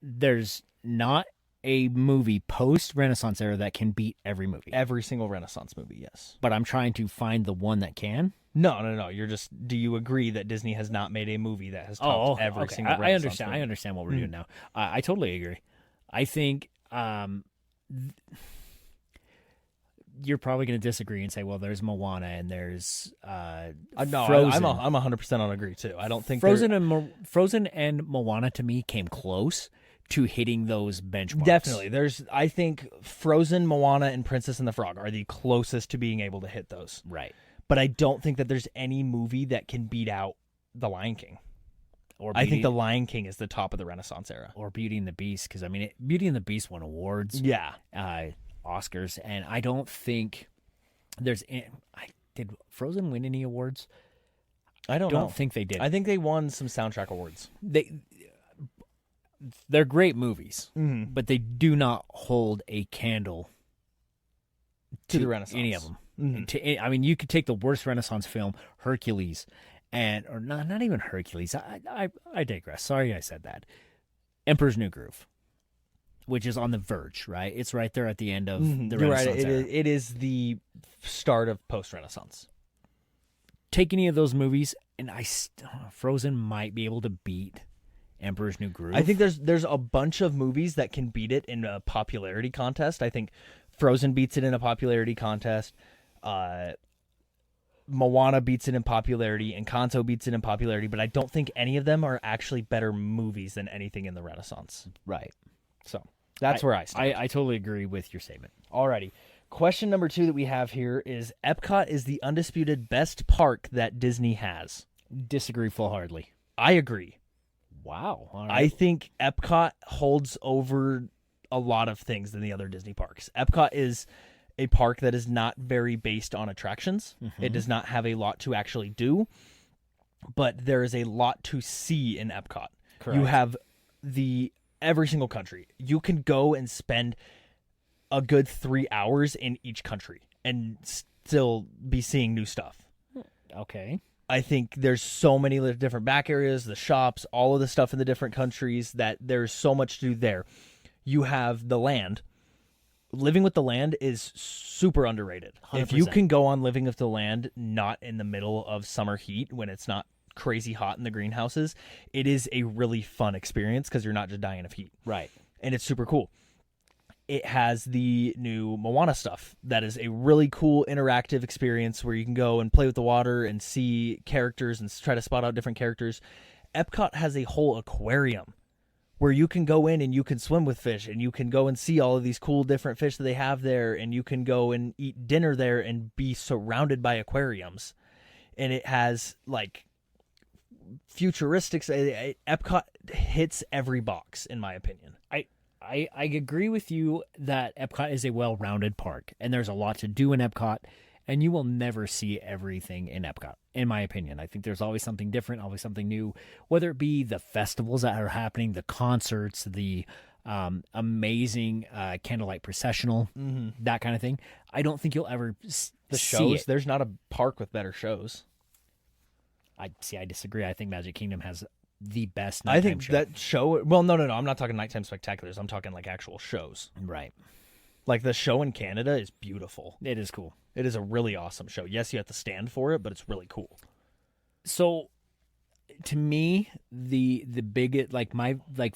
There's not a movie post-Renaissance era that can beat every movie. Every single Renaissance movie, yes. But I'm trying to find the one that can. No. You're just. Do you agree that Disney has not made a movie that has topped every single Renaissance I understand. movie? I understand what we're doing now. I totally agree. I think you're probably going to disagree and say, well, there's Moana and there's no, Frozen. I'm 100% on agree too. I don't think Frozen and Moana to me came close to hitting those benchmarks. Definitely. I think Frozen, Moana, and Princess and the Frog are the closest to being able to hit those. Right. But I don't think that there's any movie that can beat out The Lion King. I think The Lion King is the top of the Renaissance era. Or Beauty and the Beast, because, Beauty and the Beast won awards. Yeah. Oscars, and I don't think there's... Did Frozen win any awards? I don't think they did. I think they won some soundtrack awards. They're great movies, but they do not hold a candle to the Renaissance. Any of them. Mm-hmm. You could take the worst Renaissance film, Hercules, or not even Hercules. I digress. Sorry I said that. Emperor's New Groove, which is on the verge, right? It's right there at the end of the Renaissance era. It is the start of post-Renaissance. Take any of those movies, and Frozen might be able to beat Emperor's New Groove. I think there's a bunch of movies that can beat it in a popularity contest. I think Frozen beats it in a popularity contest. Moana beats it in popularity, and Encanto beats it in popularity, but I don't think any of them are actually better movies than anything in the Renaissance. Right. So that's where I stand. I totally agree with your statement. Alrighty. Question number 2 that we have here is Epcot is the undisputed best park that Disney has. Disagree full-heartedly. I agree. Wow. All right. I think Epcot holds over a lot of things than the other Disney parks. Epcot is a park that is not very based on attractions. Mm-hmm. It does not have a lot to actually do, but there is a lot to see in Epcot. Correct. You have every single country. You can go and spend a good 3 hours in each country and still be seeing new stuff. Okay. I think there's so many different back areas, the shops, all of the stuff in the different countries that there's so much to do there. You have the land. Living with the Land is super underrated. 100%. If you can go on Living with the Land, not in the middle of summer heat when it's not crazy hot in the greenhouses, it is a really fun experience because you're not just dying of heat. Right. And it's super cool. It has the new Moana stuff. That is a really cool interactive experience where you can go and play with the water and see characters and try to spot out different characters. Epcot has a whole aquarium where you can go in and you can swim with fish and you can go and see all of these cool different fish that they have there, and you can go and eat dinner there and be surrounded by aquariums. And it has like futuristics. Epcot hits every box, in my opinion. I agree with you that Epcot is a well-rounded park, and there's a lot to do in Epcot, and you will never see everything in Epcot, in my opinion. I think there's always something different, always something new, whether it be the festivals that are happening, the concerts, the amazing candlelight processional, that kind of thing. I don't think you'll ever The see shows, it. there's not a park with better shows. I disagree. I think Magic Kingdom has the best I nighttime think show. that show. Well, no. I'm not talking nighttime spectaculars. I'm talking like actual shows. Right. Like the show in Canada is beautiful. It is cool. It is a really awesome show. Yes, you have to stand for it, but it's really cool. So, to me, the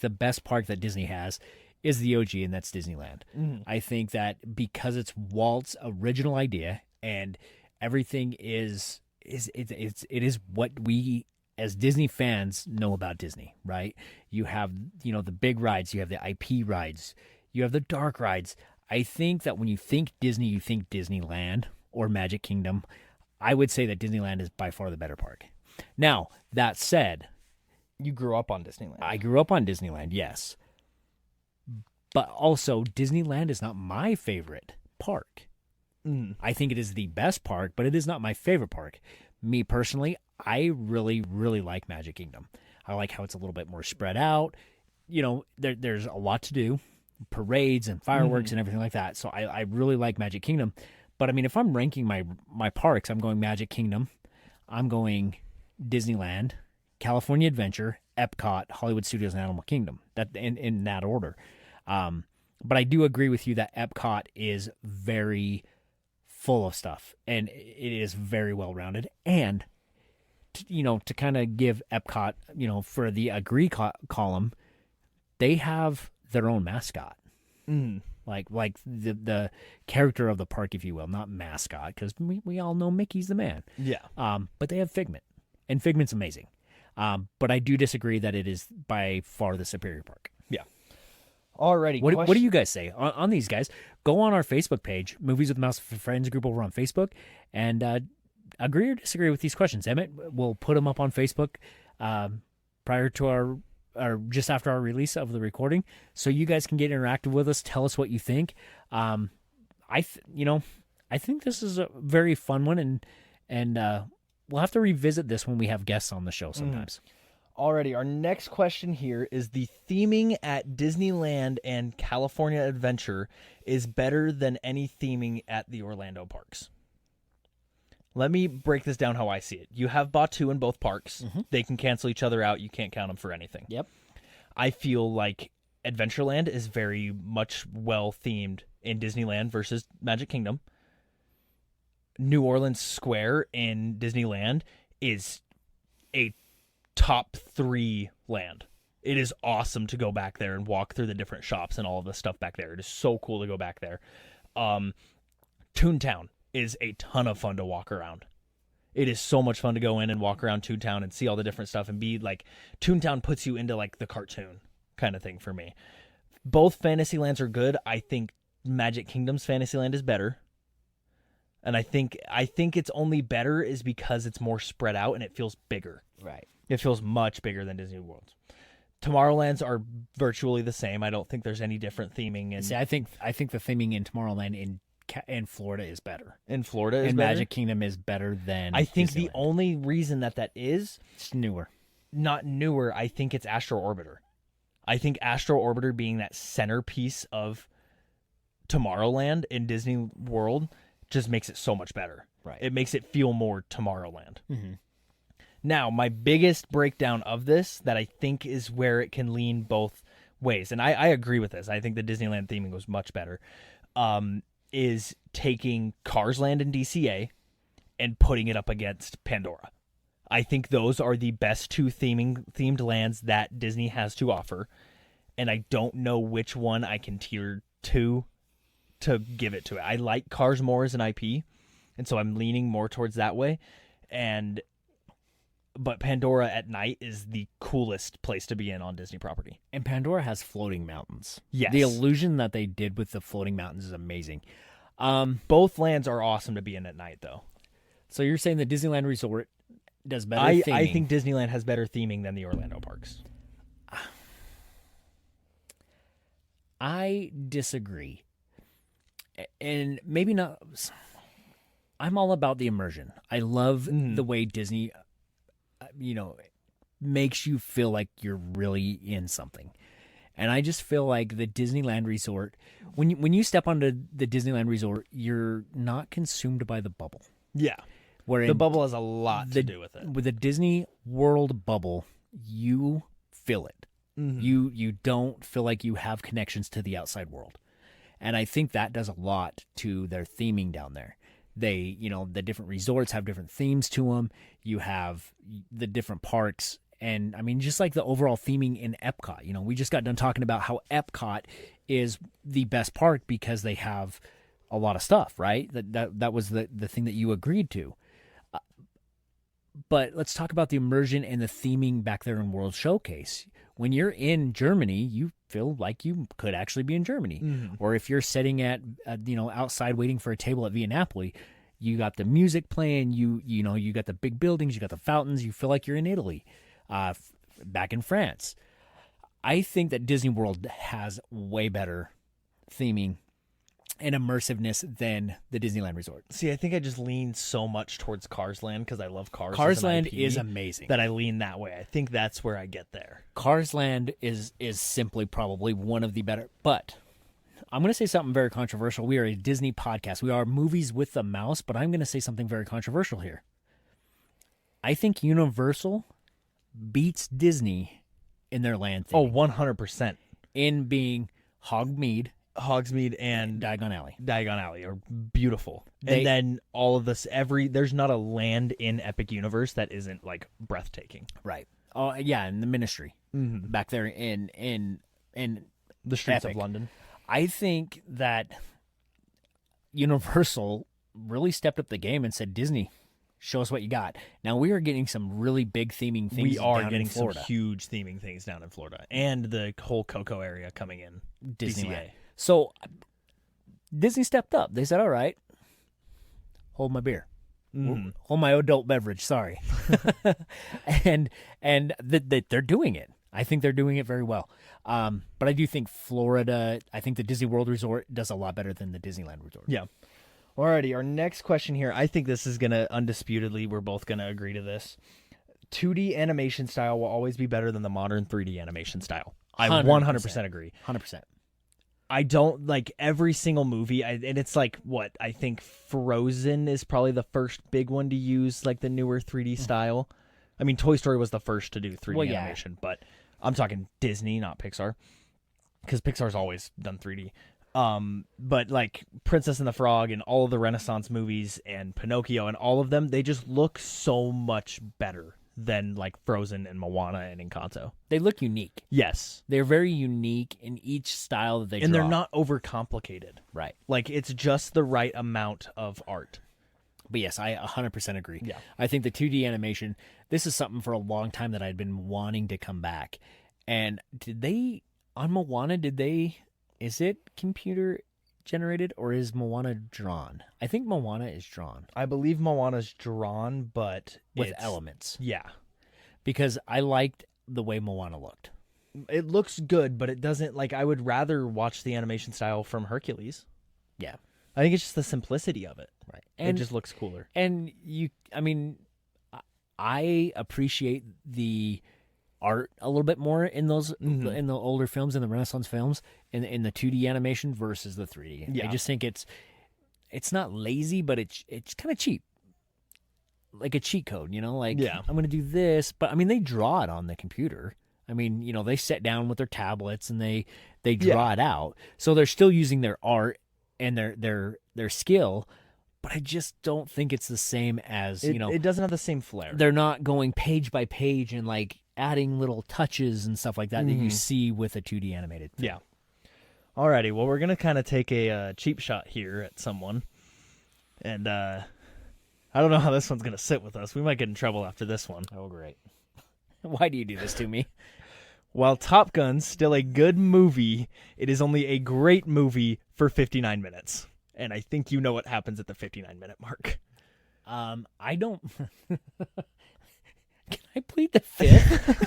best park that Disney has is the OG, and that's Disneyland. I think that because it's Walt's original idea and everything it is what we as Disney fans know about Disney, right? You have the big rides, you have the IP rides, you have the dark rides. I think that when you think Disney, you think Disneyland or Magic Kingdom. I would say that Disneyland is by far the better park. Now, that said, you grew up on Disneyland. I grew up on Disneyland, yes. But also, Disneyland is not my favorite park. I think it is the best park, but it is not my favorite park. Me personally, I really, really like Magic Kingdom. I like how it's a little bit more spread out. There's a lot to do. Parades and fireworks and everything like that. So I really like Magic Kingdom. But I mean, if I'm ranking my parks, I'm going Magic Kingdom, I'm going Disneyland, California Adventure, Epcot, Hollywood Studios, and Animal Kingdom. That in that order. But I do agree with you that Epcot is very full of stuff and it is very well rounded. And to kind of give Epcot, for the agree column, they have their own mascot. Like the character of the park, if you will, not mascot, because we all know Mickey's the man. Yeah. But they have Figment, and Figment's amazing. But I do disagree that it is by far the superior park. Yeah. Alrighty. What do you guys say on these guys? Go on our Facebook page, Movies with Mouse Friends group over on Facebook, and agree or disagree with these questions. Emmett, we'll put them up on Facebook prior to or just after our release of the recording, so you guys can get interactive with us. Tell us what you think. I think this is a very fun one, and we'll have to revisit this when we have guests on the show sometimes. Alrighty, our next question here is: the theming at Disneyland and California Adventure is better than any theming at the Orlando parks. Let me break this down how I see it. You have Batu in both parks. They can cancel each other out. You can't count them for anything. Yep. I feel like Adventureland is very much well-themed in Disneyland versus Magic Kingdom. New Orleans Square in Disneyland is a top 3 land. It is awesome to go back there and walk through the different shops and all of the stuff back there. It is so cool to go back there. Toontown is a ton of fun to walk around. It is so much fun to go in and walk around Toontown and see all the different stuff and be like, Toontown puts you into like the cartoon kind of thing for me. Both Fantasylands are good. I think Magic Kingdom's Fantasyland is better. And I think it's only better is because it's more spread out and it feels bigger. Right. It feels much bigger than Disney World's. Tomorrowlands are virtually the same. I don't think there's any different theming. See, I think the theming in Tomorrowland in Florida is better. In Florida is and better? Magic Kingdom is better than I think Disneyland. The only reason that is it's newer. Not newer, I think it's Astro Orbiter. I think Astro Orbiter being that centerpiece of Tomorrowland in Disney World just makes it so much better. Right. It makes it feel more Tomorrowland. Now, my biggest breakdown of this that I think is where it can lean both ways, and I agree with this. I think the Disneyland theming was much better. Is taking Cars Land in DCA and putting it up against Pandora. I think those are the best two themed lands that Disney has to offer, and I don't know which one I can tier to give it to it. I like Cars more as an IP, and so I'm leaning more towards that way. But Pandora at night is the coolest place to be in on Disney property. And Pandora has floating mountains. Yes. The illusion that they did with the floating mountains is amazing. Both lands are awesome to be in at night, though. So you're saying the Disneyland Resort does better theming? I think Disneyland has better theming than the Orlando parks. I disagree. And maybe not. I'm all about the immersion. I love the way Disney, makes you feel like you're really in something. And I just feel like the Disneyland Resort, when you step onto the Disneyland Resort, you're not consumed by the bubble. Yeah. The bubble has a lot to do with it. With the Disney World bubble, you feel it. Mm-hmm. You don't feel like you have connections to the outside world. And I think that does a lot to their theming down there. They, the different resorts have different themes to them. You have the different parks. And, I mean, just like the overall theming in Epcot. We just got done talking about how Epcot is the best park because they have a lot of stuff, right? That was the thing that you agreed to. But let's talk about the immersion and the theming back there in World Showcase. When you're in Germany, you feel like you could actually be in Germany. Mm-hmm. Or if you're sitting at outside waiting for a table at Via Napoli, you got the music playing, you got the big buildings, you got the fountains, you feel like you're in Italy, back in France. I think that Disney World has way better theming and immersiveness than the Disneyland Resort. See, I think I just lean so much towards Cars Land because I love Cars. Cars as an Land IP is amazing. that I lean that way. I think that's where I get there. Cars Land is simply probably one of the better. But I'm going to say something very controversial. We are a Disney podcast. We are Movies with the Mouse, but I'm going to say something very controversial here. I think Universal beats Disney in their land theme. Oh, 100%. In being Hogsmeade and Diagon Alley are beautiful. And then all of this, there's not a land in Epic Universe that isn't like breathtaking. Right. Oh yeah, in the Ministry back there in the streets Epic. of London. I think that Universal really stepped up the game and said, Disney, show us what you got. Now we are getting some really big theming things. We are down getting in Florida. some huge theming things down in Florida, and the whole Coco area coming in. Disneyland. DCA. So Disney stepped up. They said, all right, hold my beer. Hold my adult beverage, sorry. and they're doing it. I think they're doing it very well. But I do think Florida, I think the Disney World Resort does a lot better than the Disneyland Resort. Yeah. Alrighty, our next question here. I think this is going to, undisputedly, we're both going to agree to this. 2D animation style will always be better than the modern 3D animation style. I 100% agree. 100%. I don't like every single movie, and it's like what I think Frozen is probably the first big one to use like the newer 3D style. I mean, Toy Story was the first to do 3D animation, but I'm talking Disney, not Pixar, because Pixar's always done 3D. But like Princess and the Frog and all of the Renaissance movies and Pinocchio and all of them, they just look so much better than like Frozen and Moana and Encanto. They look unique. Yes. They're very unique in each style that they draw. And they're not overcomplicated. Right. Like it's just the right amount of art. But yes, I 100% agree. Yeah. I think the 2D animation, this is something for a long time that I'd been wanting to come back. And on Moana, is it computer generated or is Moana drawn? I think Moana is drawn. I believe Moana's drawn, but with elements. Yeah. Because I liked the way Moana looked. It looks good, but it doesn't, like, I would rather watch the animation style from Hercules. Yeah. I think it's just the simplicity of it. Right. And it just looks cooler. And I appreciate the art a little bit more in those in the older films, in the Renaissance films, in the 2D animation versus the 3D. Yeah. I just think it's not lazy, but it's kind of cheap, like a cheat code, Like I'm going to do this, but I mean they draw it on the computer. I mean they sit down with their tablets and they draw it out, so they're still using their art and their skill. But I just don't think it's the same as it doesn't have the same flair. They're not going page by page and like adding little touches and stuff like that that you see with a 2D animated film. Yeah. Alrighty, well, we're going to kind of take a cheap shot here at someone. And I don't know how this one's going to sit with us. We might get in trouble after this one. Oh, great. Why do you do this to me? While Top Gun's still a good movie, it is only a great movie for 59 minutes. And I think you know what happens at the 59-minute mark. I don't... Can I plead the fifth?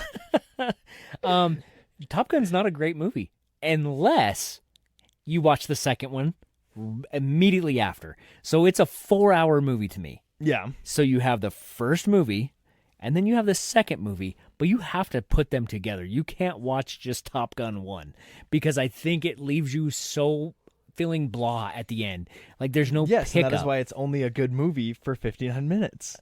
Top Gun's not a great movie unless you watch the second one immediately after. So it's a 4-hour movie to me. Yeah. So you have the first movie and then you have the second movie, but you have to put them together. You can't watch just Top Gun 1 because I think it leaves you so feeling blah at the end. Like there's no Yes, and pickup. that is why it's only a good movie for 59 minutes.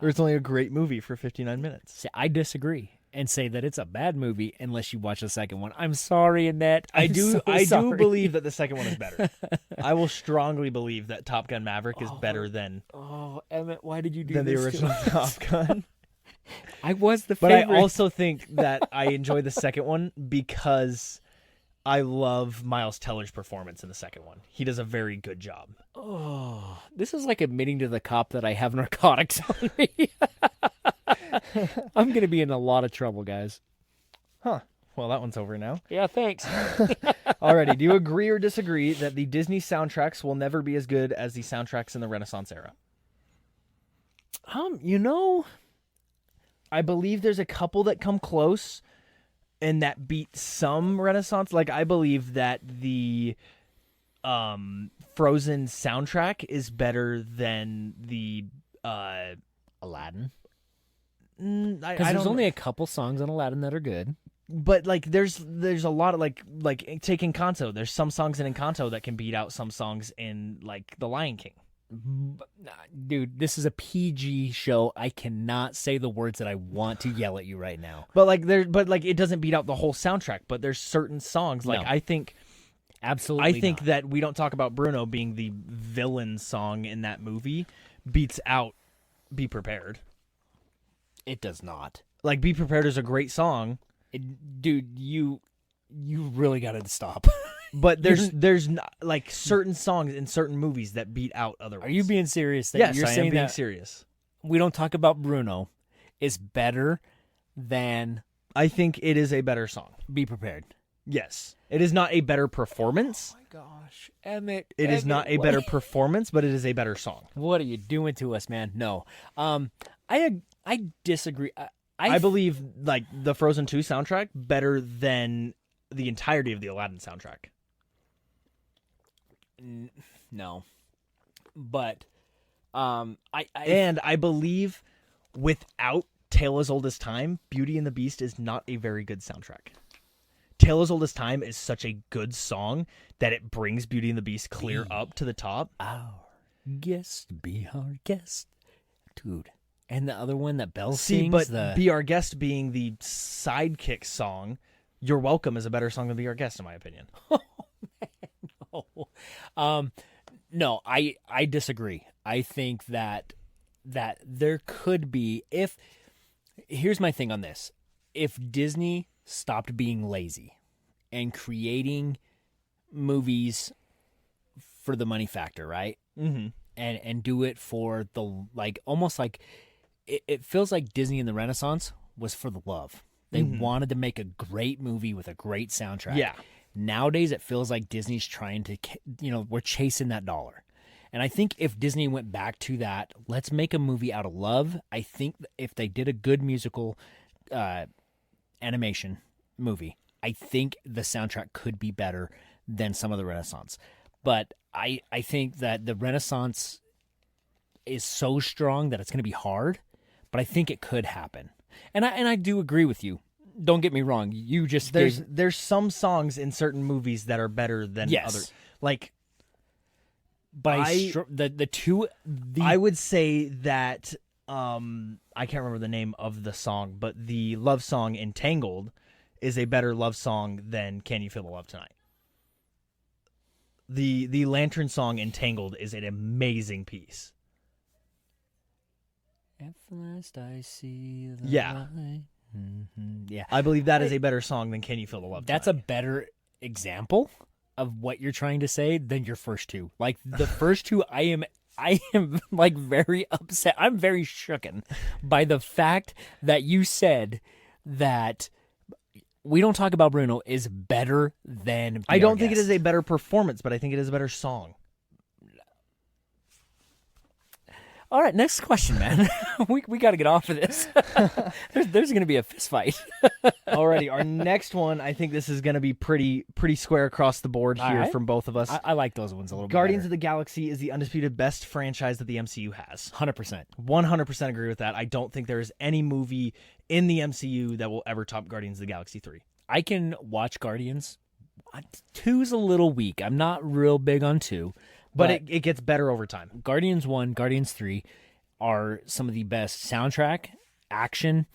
Or it's only a great movie for 59 minutes. See, I disagree and say that it's a bad movie unless you watch the second one. I'm sorry, Annette. I do believe that the second one is better. I will strongly believe that Top Gun Maverick is better than Emmett, why did you do the this original Top Gun. I was the But favorite. I also think that I enjoy the second one because I love Miles Teller's performance in the second one. He does a very good job. Oh, this is like admitting to the cop that I have narcotics on me. I'm going to be in a lot of trouble, guys. Huh. Well, that one's over now. Yeah, thanks. Alrighty, do you agree or disagree that the Disney soundtracks will never be as good as the soundtracks in the Renaissance era? I believe there's a couple that come close and that beat some Renaissance. Like, I believe that the Frozen soundtrack is better than the Aladdin. Because there's only a couple songs on Aladdin that are good. But like, there's a lot of like take Encanto. There's some songs in Encanto that can beat out some songs in like The Lion King. Dude, this is a PG show. I cannot say the words that I want to yell at you right now. But it doesn't beat out the whole soundtrack. But there's certain songs like No. I think Absolutely. that We Don't Talk About Bruno being the villain song in that movie beats out Be Prepared. It does not. Like, Be Prepared is a great song. Dude, you really got to stop. But there's not, like, certain songs in certain movies that beat out other ones. Are you being serious? That Yes, you're I saying am being that serious. We Don't Talk About Bruno is better than I think it is a better song. Be Prepared. Yes. It is not a better performance. Oh my gosh, Emmett. It is not a better performance, but it is a better song. What are you doing to us, man? No. I disagree. I believe like the Frozen 2 soundtrack better than the entirety of the Aladdin soundtrack. No. But I believe without Tale as Old as Time, Beauty and the Beast is not a very good soundtrack. Tale as Old as Time is such a good song that it brings Beauty and the Beast clear up to the top. Our guest, be our guest. Dude. And the other one that Belle sings. But Be Our Guest being the sidekick song, You're Welcome is a better song than Be Our Guest, in my opinion. No, I disagree. I think that there could be, here's my thing on this. If Disney stopped being lazy and creating movies for the money factor, right? Mm-hmm. And do it for the, like, almost like, it feels like Disney in the Renaissance was for the love. They wanted to make a great movie with a great soundtrack. Yeah. Nowadays, it feels like Disney's trying to, we're chasing that dollar. And I think if Disney went back to that, let's make a movie out of love. I think if they did a good musical animation movie, I think the soundtrack could be better than some of the Renaissance. But I think that the Renaissance is so strong that it's going to be hard, but I think it could happen. And I do agree with you. Don't get me wrong. You just there's some songs in certain movies that are better than others. Like, but I would say that I can't remember the name of the song, but the love song Entangled is a better love song than Can You Feel the Love Tonight. The Lantern song Entangled is an amazing piece. At last I see the Yeah. light. Mm-hmm. Yeah. I believe that is a better song than Can You Feel the Love That's Tonight. a better example of what you're trying to say than your first two. Like the first two, I am like very upset. I'm very shooken by the fact that you said that We Don't Talk About Bruno is better than Be I don't Our think it Guest. is a better performance, but I think it is a better song. All right, next question, man. we got to get off of this. there's going to be a fist fight. Alrighty, our next one, I think this is going to be pretty square across the board All here right. from both of us. I like those ones a little Guardians bit of the Galaxy is the undisputed best franchise that the MCU has. 100%. 100% agree with that. I don't think there is any movie in the MCU that will ever top Guardians of the Galaxy 3. I can watch Guardians 2's a little weak. I'm not real big on 2. But it gets better over time. Guardians 1, Guardians 3 are some of the best soundtrack, action,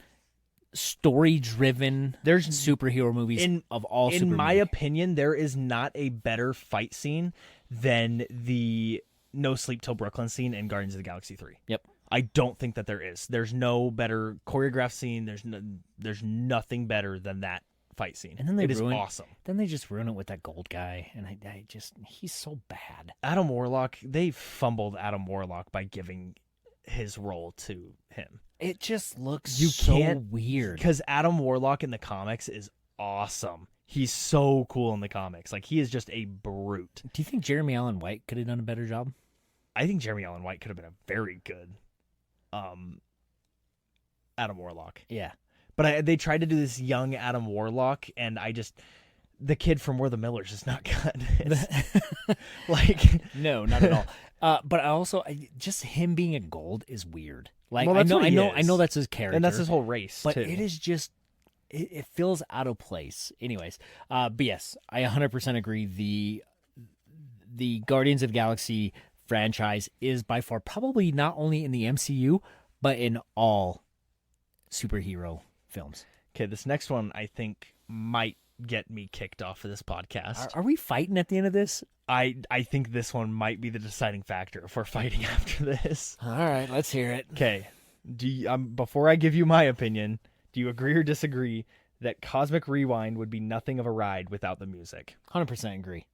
story-driven superhero movies of all In super my movies. opinion, there is not a better fight scene than the No Sleep Till Brooklyn scene in Guardians of the Galaxy 3. Yep. I don't think that there is. There's no better choreographed scene. There's nothing better than that fight scene. And then it is awesome. Then they just ruin it with that gold guy, and he's so bad. Adam Warlock, they fumbled Adam Warlock by giving his role to him. It just looks so weird. Because Adam Warlock in the comics is awesome. He's so cool in the comics. Like, he is just a brute. Do you think Jeremy Allen White could have done a better job? I think Jeremy Allen White could have been a very good Adam Warlock. Yeah. But they tried to do this young Adam Warlock, and the kid from We're the Millers is not good. No, not at all. But just him being a gold is weird. Like, well, that's I know that's his character, and that's his whole race. But too. it is just it feels out of place. Anyways, but yes, I 100% agree. The Guardians of the Galaxy franchise is by far probably not only in the MCU but in all superhero films. Okay, this next one I think might get me kicked off of this podcast. Are we fighting at the end of this? I think this one might be the deciding factor if we're fighting after this. All right, let's hear it. Okay, before I give you my opinion, do you agree or disagree that Cosmic Rewind would be nothing of a ride without the music? 100% agree.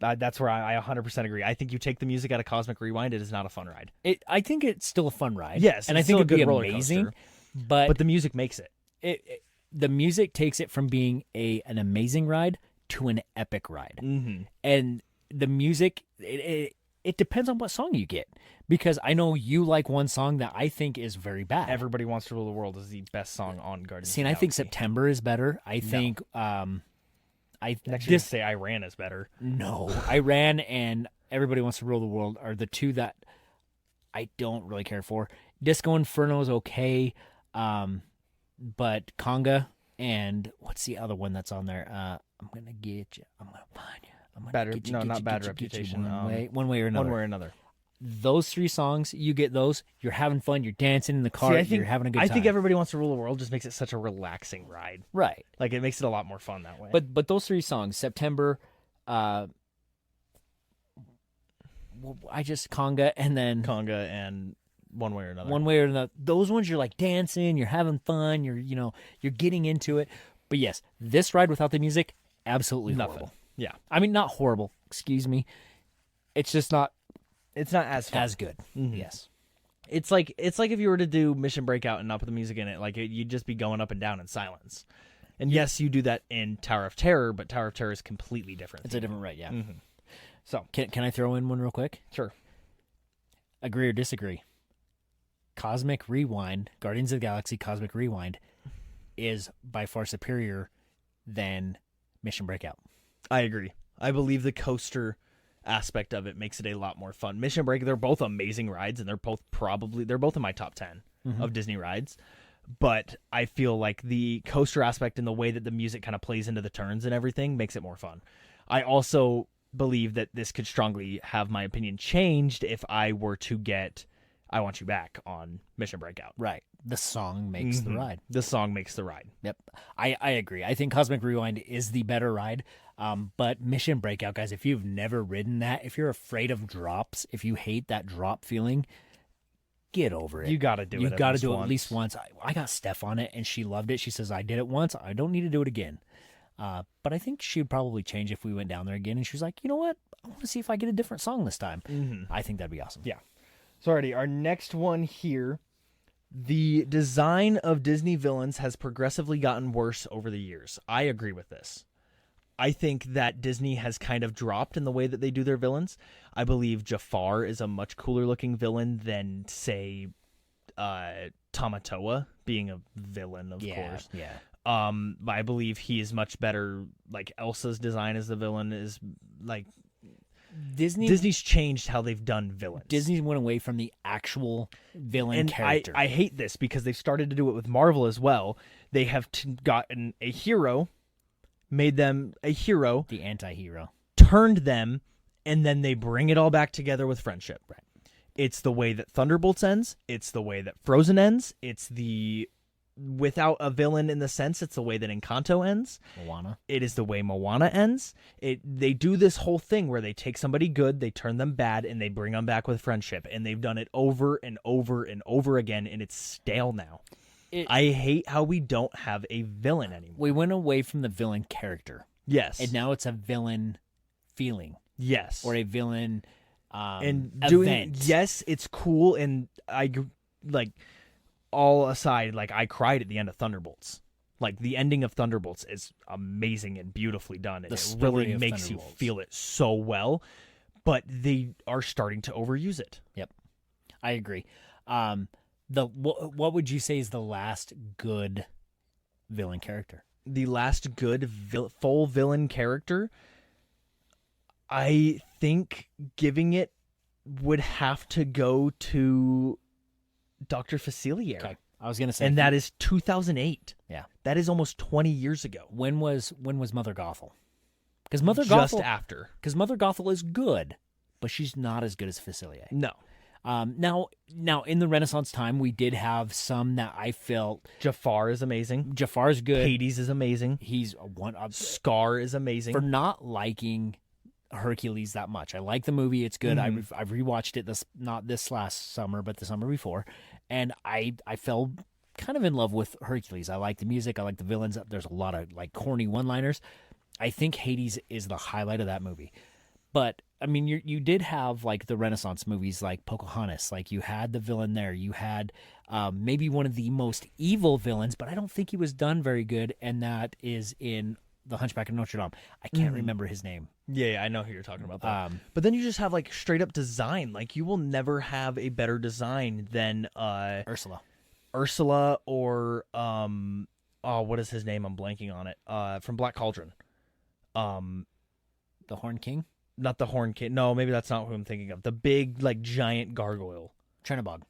That's where I 100% agree. I think you take the music out of Cosmic Rewind, it is not a fun ride. I think it's still a fun ride. Yes, and I it's think still a it'd be good roller amazing. coaster. But the music makes it. The music takes it from being an amazing ride to an epic ride. Mm-hmm. And the music, it depends on what song you get. Because I know you like one song that I think is very bad. Everybody Wants to Rule the World is the best song on Guardians See, of and the I think Galaxy. September is better. I think Next you're going to say Iran is better. No, Iran and Everybody Wants to Rule the World are the two that I don't really care for. Disco Inferno is okay, but Conga and what's the other one that's on there? I'm gonna get you. I'm gonna find you. I'm gonna get you. No, get not you, Bad get you, get you Reputation. one way or another. One way or another. Those 3 songs, you get those. You're having fun. You're dancing in the car. You're having a good time. I think Everybody Wants to Rule the World just makes it such a relaxing ride. Right. Like, it makes it a lot more fun that way. But those 3 songs, September, Conga, and then Conga and One Way or Another. One way or another. Those ones you're like dancing, you're having fun, you're getting into it. But yes, this ride without the music, absolutely Nothing. horrible. Yeah. I mean, not horrible. Excuse me. It's just not. It's not as fun. As good. Mm-hmm. Yes. It's like if you were to do Mission Breakout and not put the music in it, like you'd just be going up and down in silence. And yes, you do that in Tower of Terror, but Tower of Terror is completely different. It's a different ride, yeah. Mm-hmm. So can I throw in one real quick? Sure. Agree or disagree? Cosmic Rewind, Guardians of the Galaxy Cosmic Rewind, is by far superior than Mission Breakout. I agree. I believe the coaster aspect of it makes it a lot more fun. Mission Break, they're both amazing rides, and they're both in my top 10 of Disney rides. But I feel like the coaster aspect and the way that the music kind of plays into the turns and everything makes it more fun. I also believe that this could strongly have my opinion changed if I were to get I Want You Back on Mission Breakout. Right. The song makes the ride. The song makes the ride. Yep. I agree. I think Cosmic Rewind is the better ride. But Mission Breakout, guys, if you've never ridden that, if you're afraid of drops, if you hate that drop feeling, get over it. You got to do it. You got to do it at least once. I got Steph on it, and she loved it. She says, I did it once. I don't need to do it again. But I think she would probably change if we went down there again. And she was like, you know what? I want to see if I get a different song this time. Mm-hmm. I think that'd be awesome. Yeah. So already, our next one here. The design of Disney villains has progressively gotten worse over the years. I agree with this. I think that Disney has kind of dropped in the way that they do their villains. I believe Jafar is a much cooler looking villain than, say, Tamatoa being a villain, of course. Yeah. I believe he is much better. Like Elsa's design as the villain is like Disney's changed how they've done villains. Disney went away from the actual villain character. I hate this because they've started to do it with Marvel as well. They have gotten a hero made them a hero, The anti-hero. turned them, and then they bring it all back together with friendship. Right. It's the way that Thunderbolts ends. It's the way that Frozen ends. It's the without a villain in the sense. It's the way that Encanto ends. Moana. It is the way Moana ends. They do this whole thing where they take somebody good, they turn them bad, and they bring them back with friendship. And they've done it over and over and over again, and it's stale now. I hate how we don't have a villain anymore. We went away from the villain character. Yes. And now it's a villain feeling. Yes. Or a villain and event. Yes, it's cool, and I like all aside, like I cried at the end of Thunderbolts. Like the ending of Thunderbolts is amazing and beautifully done, and it really makes you feel it so well. But they are starting to overuse it. Yep, I agree. What would you say is the last good villain character? The last good full villain character, I think giving it would have to go to Dr. Facilier. Okay. I was going to say. And that is 2008. Yeah. That is almost 20 years ago. When was Mother Gothel? Because Mother Just Gothel, after. Because Mother Gothel is good, but she's not as good as Facilier. No. Now in the Renaissance time, we did have some that I felt. Jafar is amazing. Jafar is good. Hades is amazing. He's one. Scar is amazing. For not liking Hercules that much, I like the movie. It's good. Mm-hmm. I've rewatched it not this last summer, but the summer before, and I fell kind of in love with Hercules. I like the music. I like the villains. There's a lot of like corny one-liners. I think Hades is the highlight of that movie. But I mean, you did have like the Renaissance movies, like Pocahontas. Like you had the villain there. You had maybe one of the most evil villains, but I don't think he was done very good. And that is in The Hunchback of Notre Dame. I can't remember his name. Yeah, I know who you're talking about. That. But then you just have like straight up design. Like you will never have a better design than Ursula or what is his name? I'm blanking on it. From Black Cauldron. The Horn King. Not the Horn King. No, maybe that's not who I'm thinking of. The big, like, giant gargoyle. Trinabog.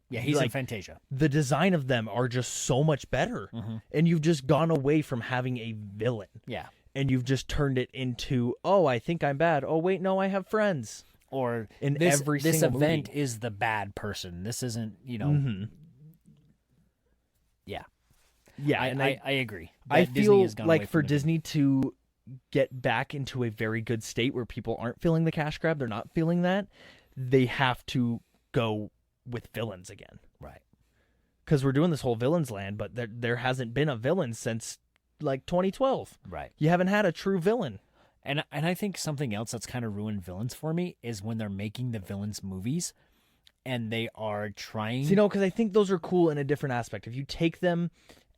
Yeah, he's like, in Fantasia. The design of them are just so much better. Mm-hmm. And you've just gone away from having a villain. Yeah. And you've just turned it into, oh, I think I'm bad. Oh, wait, no, I have friends. Or in this event is the bad person. This isn't, Mm-hmm. Yeah. Yeah, I agree. I feel like for Disney Disney to get back into a very good state where people aren't feeling the cash grab, they're not feeling that, they have to go with villains again. Right. Because we're doing this whole villains land, but there hasn't been a villain since like 2012. Right. You haven't had a true villain. And I think something else that's kind of ruined villains for me is when they're making the villains movies and they are trying... So, because I think those are cool in a different aspect. If you take them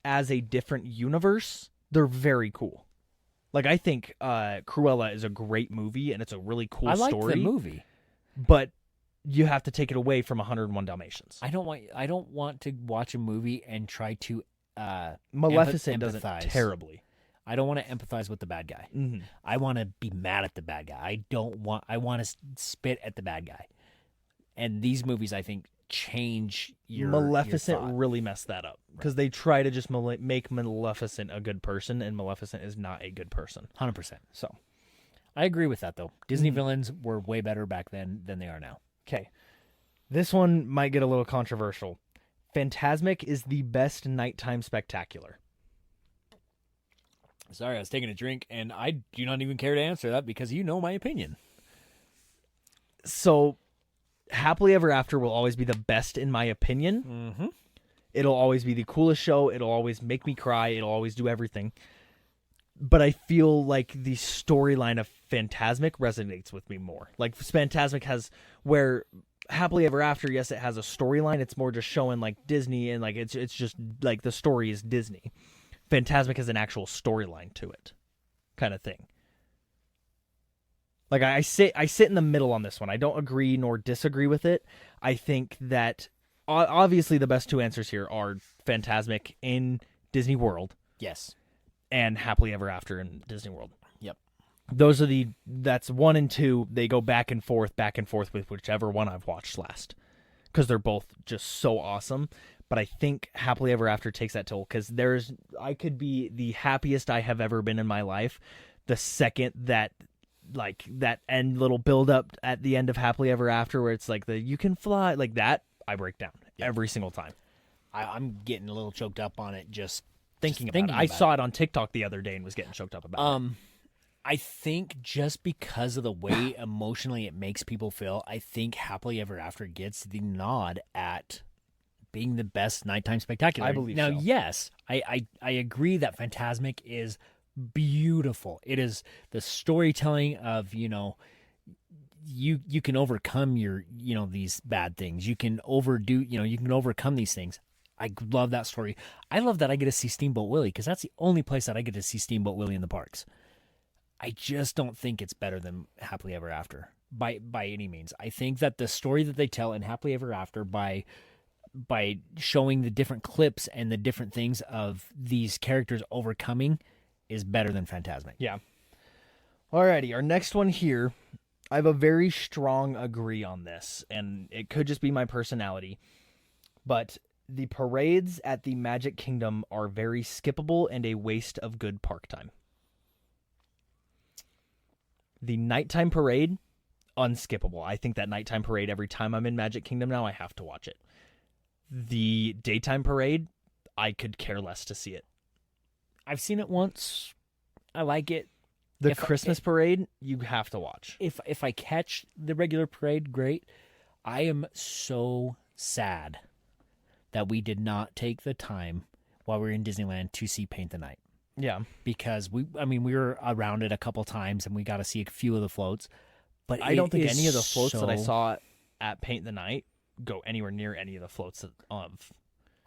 as a different universe, they're very cool. Like, I think Cruella is a great movie, and it's a really cool story. I like the movie. But you have to take it away from 101 Dalmatians. I don't want to watch a movie and try to Maleficent does it terribly. I don't want to empathize with the bad guy. Mm-hmm. I want to be mad at the bad guy. I want to spit at the bad guy. And these movies, I think, change your Maleficent your really messed that up because they try to just make Maleficent a good person, and Maleficent is not a good person. 100%. So I agree with that, though. Disney villains were way better back then than they are now. Okay. This one might get a little controversial. Fantasmic is the best nighttime spectacular. Sorry, I was taking a drink, and I do not even care to answer that because you know my opinion. So, Happily Ever After will always be the best in my opinion. Mm-hmm. It'll always be the coolest show. It'll always make me cry. It'll always do everything. But I feel like the storyline of Fantasmic resonates with me more. Like, Fantasmic has where Happily Ever After, yes, it has a storyline. It's more just showing like Disney and like it's just like the story is Disney. Fantasmic has an actual storyline to it, kind of thing. Like I sit in the middle on this one. I don't agree nor disagree with it. I think that obviously the best two answers here are Fantasmic in Disney World, yes, and Happily Ever After in Disney World. Yep. Those are that's 1 and 2. They go back and forth with whichever one I've watched last, because they're both just so awesome. but I think Happily Ever After takes that toll because I could be the happiest I have ever been in my life the second that end little build up at the end of Happily Ever After where it's like you can fly like that, I break down every single time. I'm getting a little choked up on it just thinking about it. I saw it on TikTok the other day and was getting choked up about it. I think just because of the way emotionally it makes people feel, I think Happily Ever After gets the nod at being the best nighttime spectacular. I believe now, so. yes, I agree that Fantasmic is beautiful. It is the storytelling of, you can overcome your, these bad things. You can you can overcome these things. I love that story. I love that I get to see Steamboat Willie because that's the only place that I get to see Steamboat Willie in the parks. I just don't think it's better than Happily Ever After by any means. I think that the story that they tell in Happily Ever After by showing the different clips and the different things of these characters overcoming is better than Fantasmic. Yeah. Alrighty, our next one here, I have a very strong agree on this, and it could just be my personality, but the parades at the Magic Kingdom are very skippable and a waste of good park time. The nighttime parade, unskippable. I think that nighttime parade, every time I'm in Magic Kingdom now, I have to watch it. The daytime parade, I could care less to see it. I've seen it once. I like it. The Christmas parade, you have to watch. If I catch the regular parade, great. I am so sad that we did not take the time while we were in Disneyland to see Paint the Night. Yeah. Because we were around it a couple times and we got to see a few of the floats. But I don't think any of the floats that I saw at Paint the Night go anywhere near any of the floats of.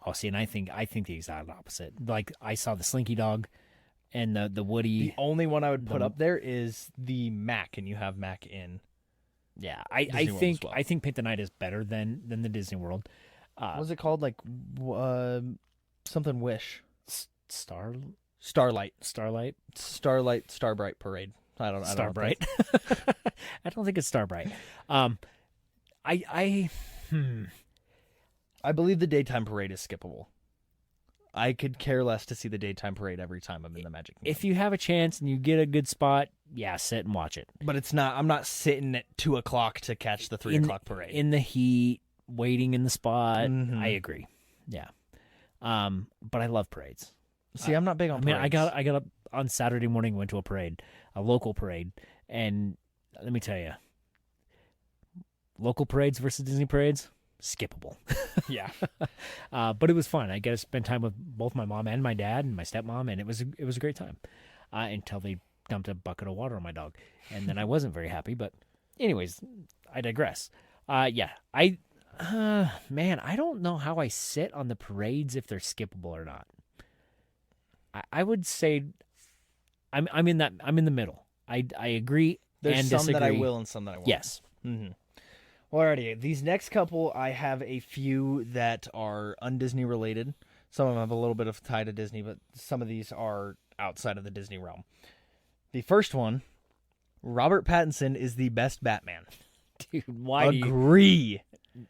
Oh, see, and I think the exact opposite. Like I saw the Slinky Dog and the Woody. The only one I would put up there is the Mac, and you have Mac in. Yeah, I think Paint the Night is better than the Disney World. What was it called? Like something Wish. Starlight. Starbright Parade. I don't know. Starbright. I don't think it's Starbright. I believe the daytime parade is skippable. I could care less to see the daytime parade every time I'm in the Magic Kingdom. If you have a chance and you get a good spot, sit and watch it. But it's not. I'm not sitting at 2:00 to catch the 3:00 parade in the heat, waiting in the spot. Mm-hmm. I agree. Yeah. But I love parades. See, I'm not big on parades. I got up on Saturday morning, went to a parade, a local parade, and let me tell you, local parades versus Disney parades, skippable. Yeah. But it was fun. I got to spend time with both my mom and my dad and my stepmom, and it was a great time until they dumped a bucket of water on my dog, and then I wasn't very happy. But anyways, I digress. I don't know how I sit on the parades if they're skippable or not. I would say I'm in the middle. I agree. There's and some disagree. that I will and some that I won't. Yes. Mm-hmm. Alrighty, these next couple, I have a few that are un-Disney related. Some of them have a little bit of tie to Disney, but some of these are outside of the Disney realm. The first one, Robert Pattinson is the best Batman. Dude, why agree?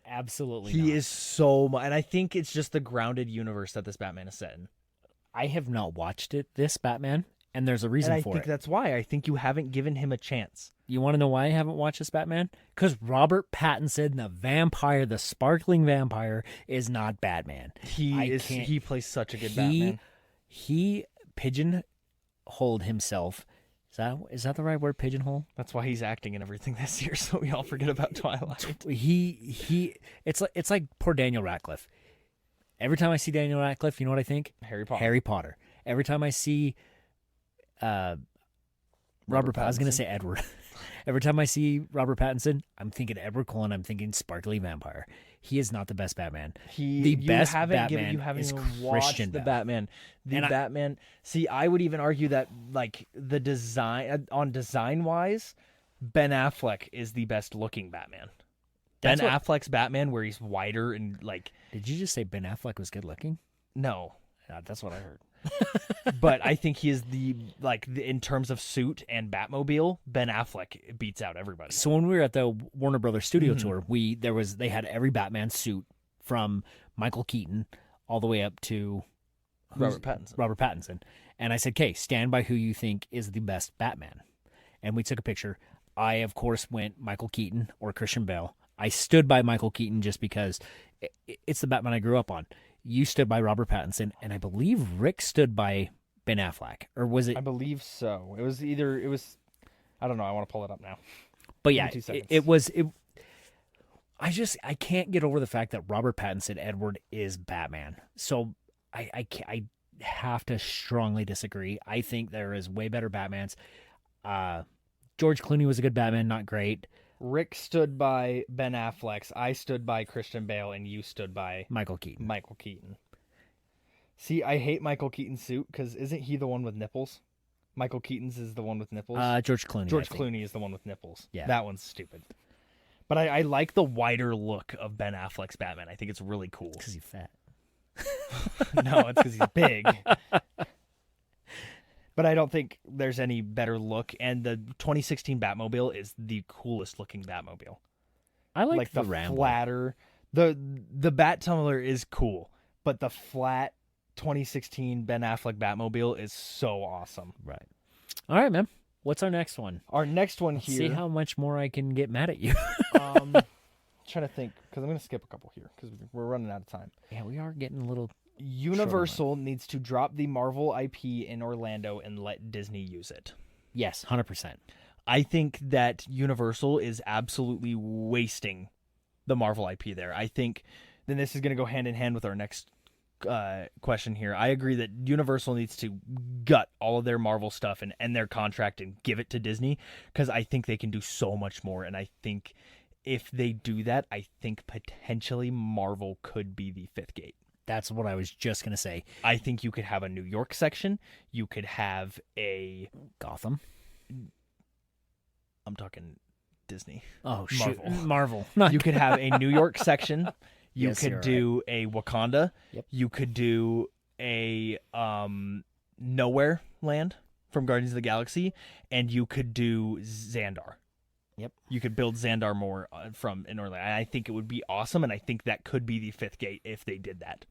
Absolutely He not. is so much, and I think it's just the grounded universe that this Batman is set in. I have not watched this Batman, and there's a reason for it. I think that's why. I think you haven't given him a chance. You want to know why I haven't watched this Batman? Because Robert Pattinson, the vampire, the sparkling vampire, is not Batman. He plays such a good Batman. He pigeonholed himself. Is that the right word, pigeonhole? That's why he's acting in everything this year, so we all forget about Twilight. It's like poor Daniel Radcliffe. Every time I see Daniel Radcliffe, you know what I think? Harry Potter. Harry Potter. Every time I see Robert Pattinson. I was going to say Edward. Every time I see Robert Pattinson, I'm thinking Edward Cullen. I'm thinking sparkly vampire. He is not the best Batman. The best Batman is Christian Bale. Batman. Batman. See, I would even argue that like the design on design wise, Ben Affleck is the best looking Batman. Affleck's Batman, where he's wider and like. Did you just say Ben Affleck was good looking? No, that's what I heard. But I think he is in terms of suit and Batmobile, Ben Affleck beats out everybody. So when we were at the Warner Brothers studio tour, they had every Batman suit from Michael Keaton all the way up to Robert Pattinson. Robert Pattinson. And I said, okay, stand by who you think is the best Batman. And we took a picture. I, of course, went Michael Keaton or Christian Bale. I stood by Michael Keaton just because it's the Batman I grew up on. You stood by Robert Pattinson, and I believe Rick stood by Ben Affleck. Or was it? I believe so. It was I don't know. I want to pull it up now. But yeah, 2 seconds. it was. I can't get over the fact that Robert Pattinson Edward is Batman. So I have to strongly disagree. I think there is way better Batmans. George Clooney was a good Batman, not great. Rick stood by Ben Affleck's. I stood by Christian Bale, and you stood by Michael Keaton. See, I hate Michael Keaton's suit because isn't he the one with nipples? Michael Keaton's is the one with nipples. George Clooney. George Clooney is the one with nipples. Yeah, that one's stupid. But I like the wider look of Ben Affleck's Batman. I think it's really cool. Because he's fat. No, it's because he's big. But I don't think there's any better look. And the 2016 Batmobile is the coolest looking Batmobile. I like the Rambler. flatter. The Bat Tumbler is cool, but the flat 2016 Ben Affleck Batmobile is so awesome. Right. All right, man. What's our next one? Our next one Let's here. see how much more I can get mad at you. Trying to think because I'm going to skip a couple here because we're running out of time. Yeah, we are getting a little. Universal needs to drop the Marvel IP in Orlando and let Disney use it. Yes, 100%. I think that Universal is absolutely wasting the Marvel IP there. I think then this is going to go hand in hand with our next question here. I agree that Universal needs to gut all of their Marvel stuff and end their contract and give it to Disney because I think they can do so much more. And I think if they do that, I think potentially Marvel could be the fifth gate. That's what I was just going to say. I think you could have a New York section. You could have a Gotham. I'm talking Disney. Oh, shoot. Marvel. Not You could have a New York section. You Yes, could you're do a Wakanda. Yep. You could do a Nowhere Land from Guardians of the Galaxy. And you could do Xandar. Yep. You could build Xandar more from in Orlando. I think it would be awesome, and I think that could be the fifth gate if they did that.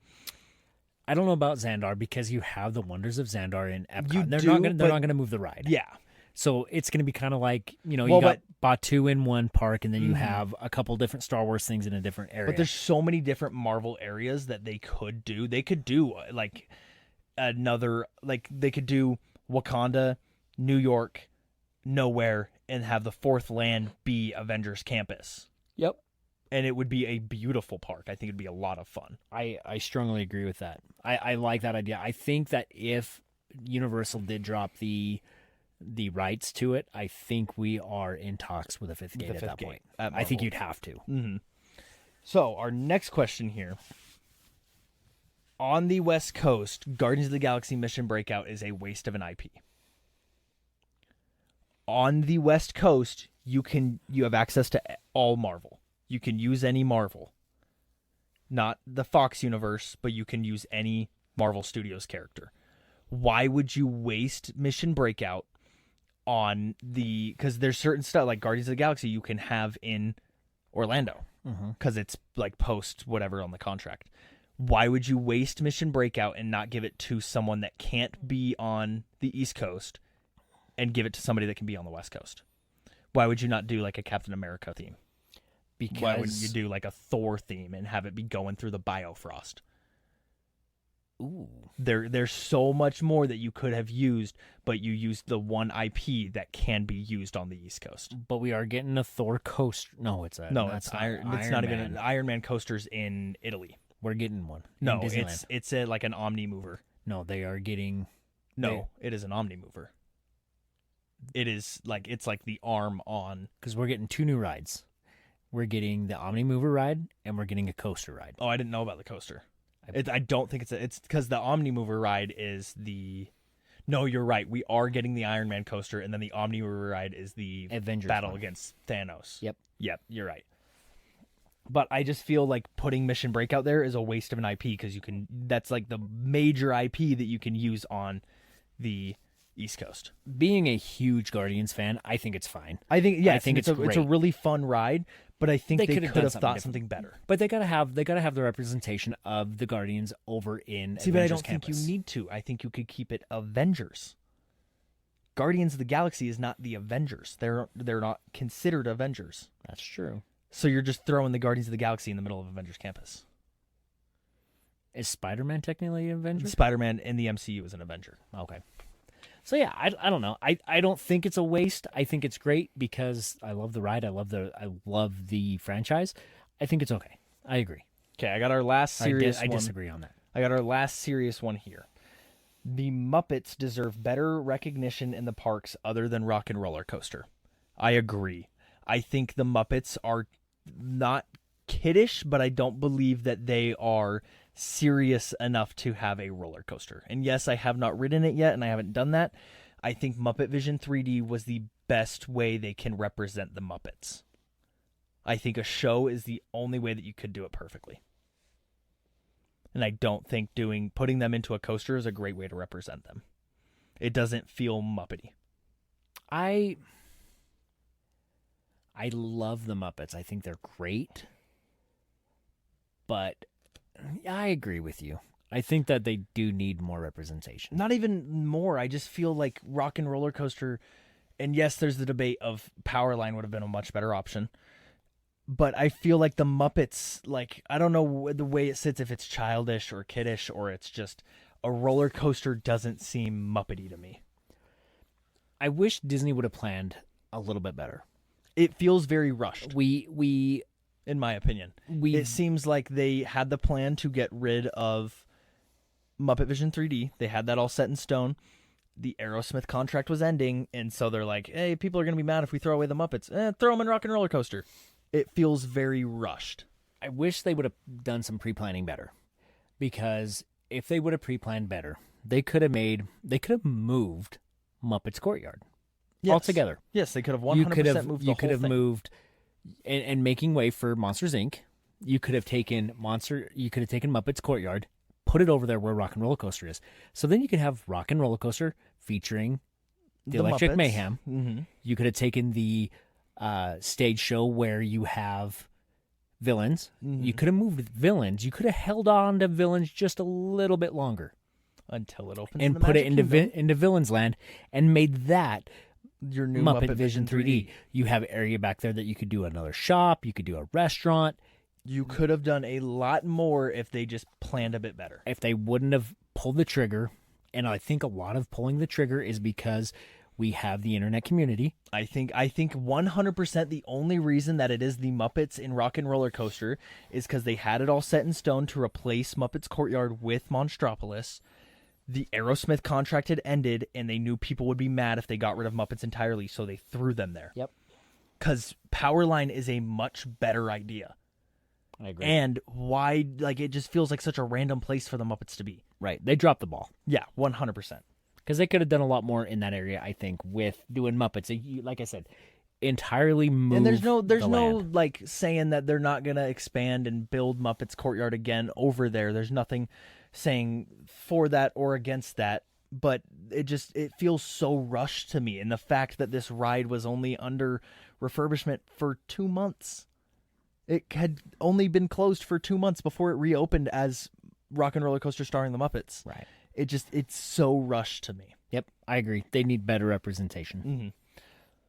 I don't know about Xandar because you have the wonders of Xandar in Epcot. They're do, not going to move the ride. Yeah. So it's going to be kind of like, you Well, you got Batu in one park, and then you have a couple different Star Wars things in a different area. But there's so many different Marvel areas that they could do. They could do like they could do Wakanda, New York, Nowhere, and have the fourth land be Avengers Campus. Yep. And it would be a beautiful park. I think it'd be a lot of fun. I strongly agree with that. I like that idea. I think that if Universal did drop the rights to it, I think we are in talks with a fifth gate at that point. I think you'd have to. Mm-hmm. So our next question here. On the West Coast, Guardians of the Galaxy Mission Breakout is a waste of an IP. On the West Coast, you have access to all Marvel. You can use any Marvel. Not the Fox universe, but you can use any Marvel Studios character. Why would you waste Mission Breakout on because there's certain stuff like Guardians of the Galaxy you can have in Orlando because it's like post whatever on the contract. Why would you waste Mission Breakout and not give it to someone that can't be on the East Coast and give it to somebody that can be on the West Coast? Why would you not do like a Captain America theme? Because Why wouldn't you do like a Thor theme and have it be going through the Biofrost? Ooh. There's so much more that you could have used, but you used the one IP that can be used on the East Coast. But we are getting a Thor coaster. No, it's a It's not even an Iron Man coasters in Italy. We're getting one. No, in Disneyland. it's like an Omni Mover. No, they are getting. No, it is an Omni Mover. It is like it's like the arm on. Because we're getting two new rides. We're getting the Omni Mover ride, and we're getting a coaster ride. Oh, I didn't know about the coaster. I don't think it's because the Omni Mover ride is the. No, you're right. We are getting the Iron Man coaster, and then the Omni Mover ride is the Avengers battle one. against Thanos. Yep, you're right. But I just feel like putting Mission Breakout there is a waste of an IP because that's like the major IP that you can use on the East Coast. Being a huge Guardians fan, I think it's fine. I think it's a great. really fun ride, But I think they could've could done have something thought different. something better. But they gotta have the representation of the Guardians over in See, but I Avengers don't Campus. think you need to. I think you could keep it Avengers. Guardians of the Galaxy is not the Avengers. They're not considered Avengers. That's true. So you're just throwing the Guardians of the Galaxy in the middle of Avengers Campus. Is Spider-Man technically an Avenger? Spider-Man in the MCU is an Avenger. Okay. So yeah, I don't know. I don't think it's a waste. I think it's great because I love the ride. I love the franchise. I think it's okay. I agree. Okay, I got our last serious I one. disagree on that. I got our last serious one here. The Muppets deserve better recognition in the parks other than Rock and Roller Coaster. I agree. I think the Muppets are not kiddish, but I don't believe that they are serious enough to have a roller coaster. And yes, I have not ridden it yet, and I haven't done that. I think Muppet Vision 3D was the best way they can represent the Muppets. I think a show is the only way that you could do it perfectly. And I don't think putting them into a coaster is a great way to represent them. It doesn't feel Muppety. I love the Muppets. I think they're great. But I agree with you. I think that they do need more representation. Not even more. I just feel like Rock and Roller Coaster, and yes, there's the debate of Powerline would have been a much better option. But I feel like the Muppets, like, I don't know the way it sits, if it's childish or kiddish or it's just a roller coaster doesn't seem Muppety to me. I wish Disney would have planned a little bit better. It feels very rushed. We in my opinion. It seems like they had the plan to get rid of Muppet Vision 3D. They had that all set in stone. The Aerosmith contract was ending, and so they're like, hey, people are going to be mad if we throw away the Muppets. Throw them in Rock and Roller Coaster. It feels very rushed. I wish they would have done some pre-planning better. Because if they would have pre-planned better, they could have moved Muppets Courtyard altogether. Yes, they could have 100% moved the whole thing. You could have moved, and making way for Monsters Inc. You could have taken Muppets Courtyard, put it over there where Rock and Roller Coaster is. So then you could have Rock and Roller Coaster featuring the Electric Muppets. Mayhem. Mm-hmm. You could have taken the stage show where you have villains. Mm-hmm. You could have moved villains. You could have held on to villains just a little bit longer Until it opens and in the put it Magic into Villains Land and made that your new Muppet Vision 3D. You have area back there that you could do another shop. You could do a restaurant. You could have done a lot more if they just planned a bit better. If they wouldn't have pulled the trigger, and I think a lot of pulling the trigger is because we have the internet community. I think 100% the only reason that it is the Muppets in Rock and Roller Coaster is because they had it all set in stone to replace Muppets Courtyard with Monstropolis. The Aerosmith contract had ended, and they knew people would be mad if they got rid of Muppets entirely, so they threw them there. Yep. Because Powerline is a much better idea. I agree. And why, like, it just feels like such a random place for the Muppets to be. Right. They dropped the ball. Yeah, 100%. Because they could have done a lot more in that area, I think, with doing Muppets. Like I said, entirely moved. And there's no land. like saying that they're not gonna expand and build Muppets Courtyard again over there. There's nothing saying for that or against that. But it feels so rushed to me. And the fact that this ride was only under refurbishment for 2 months. It had only been closed for 2 months before it reopened as Rock and Roller Coaster starring the Muppets. Right. It's so rushed to me. Yep, I agree. They need better representation. Mm-hmm.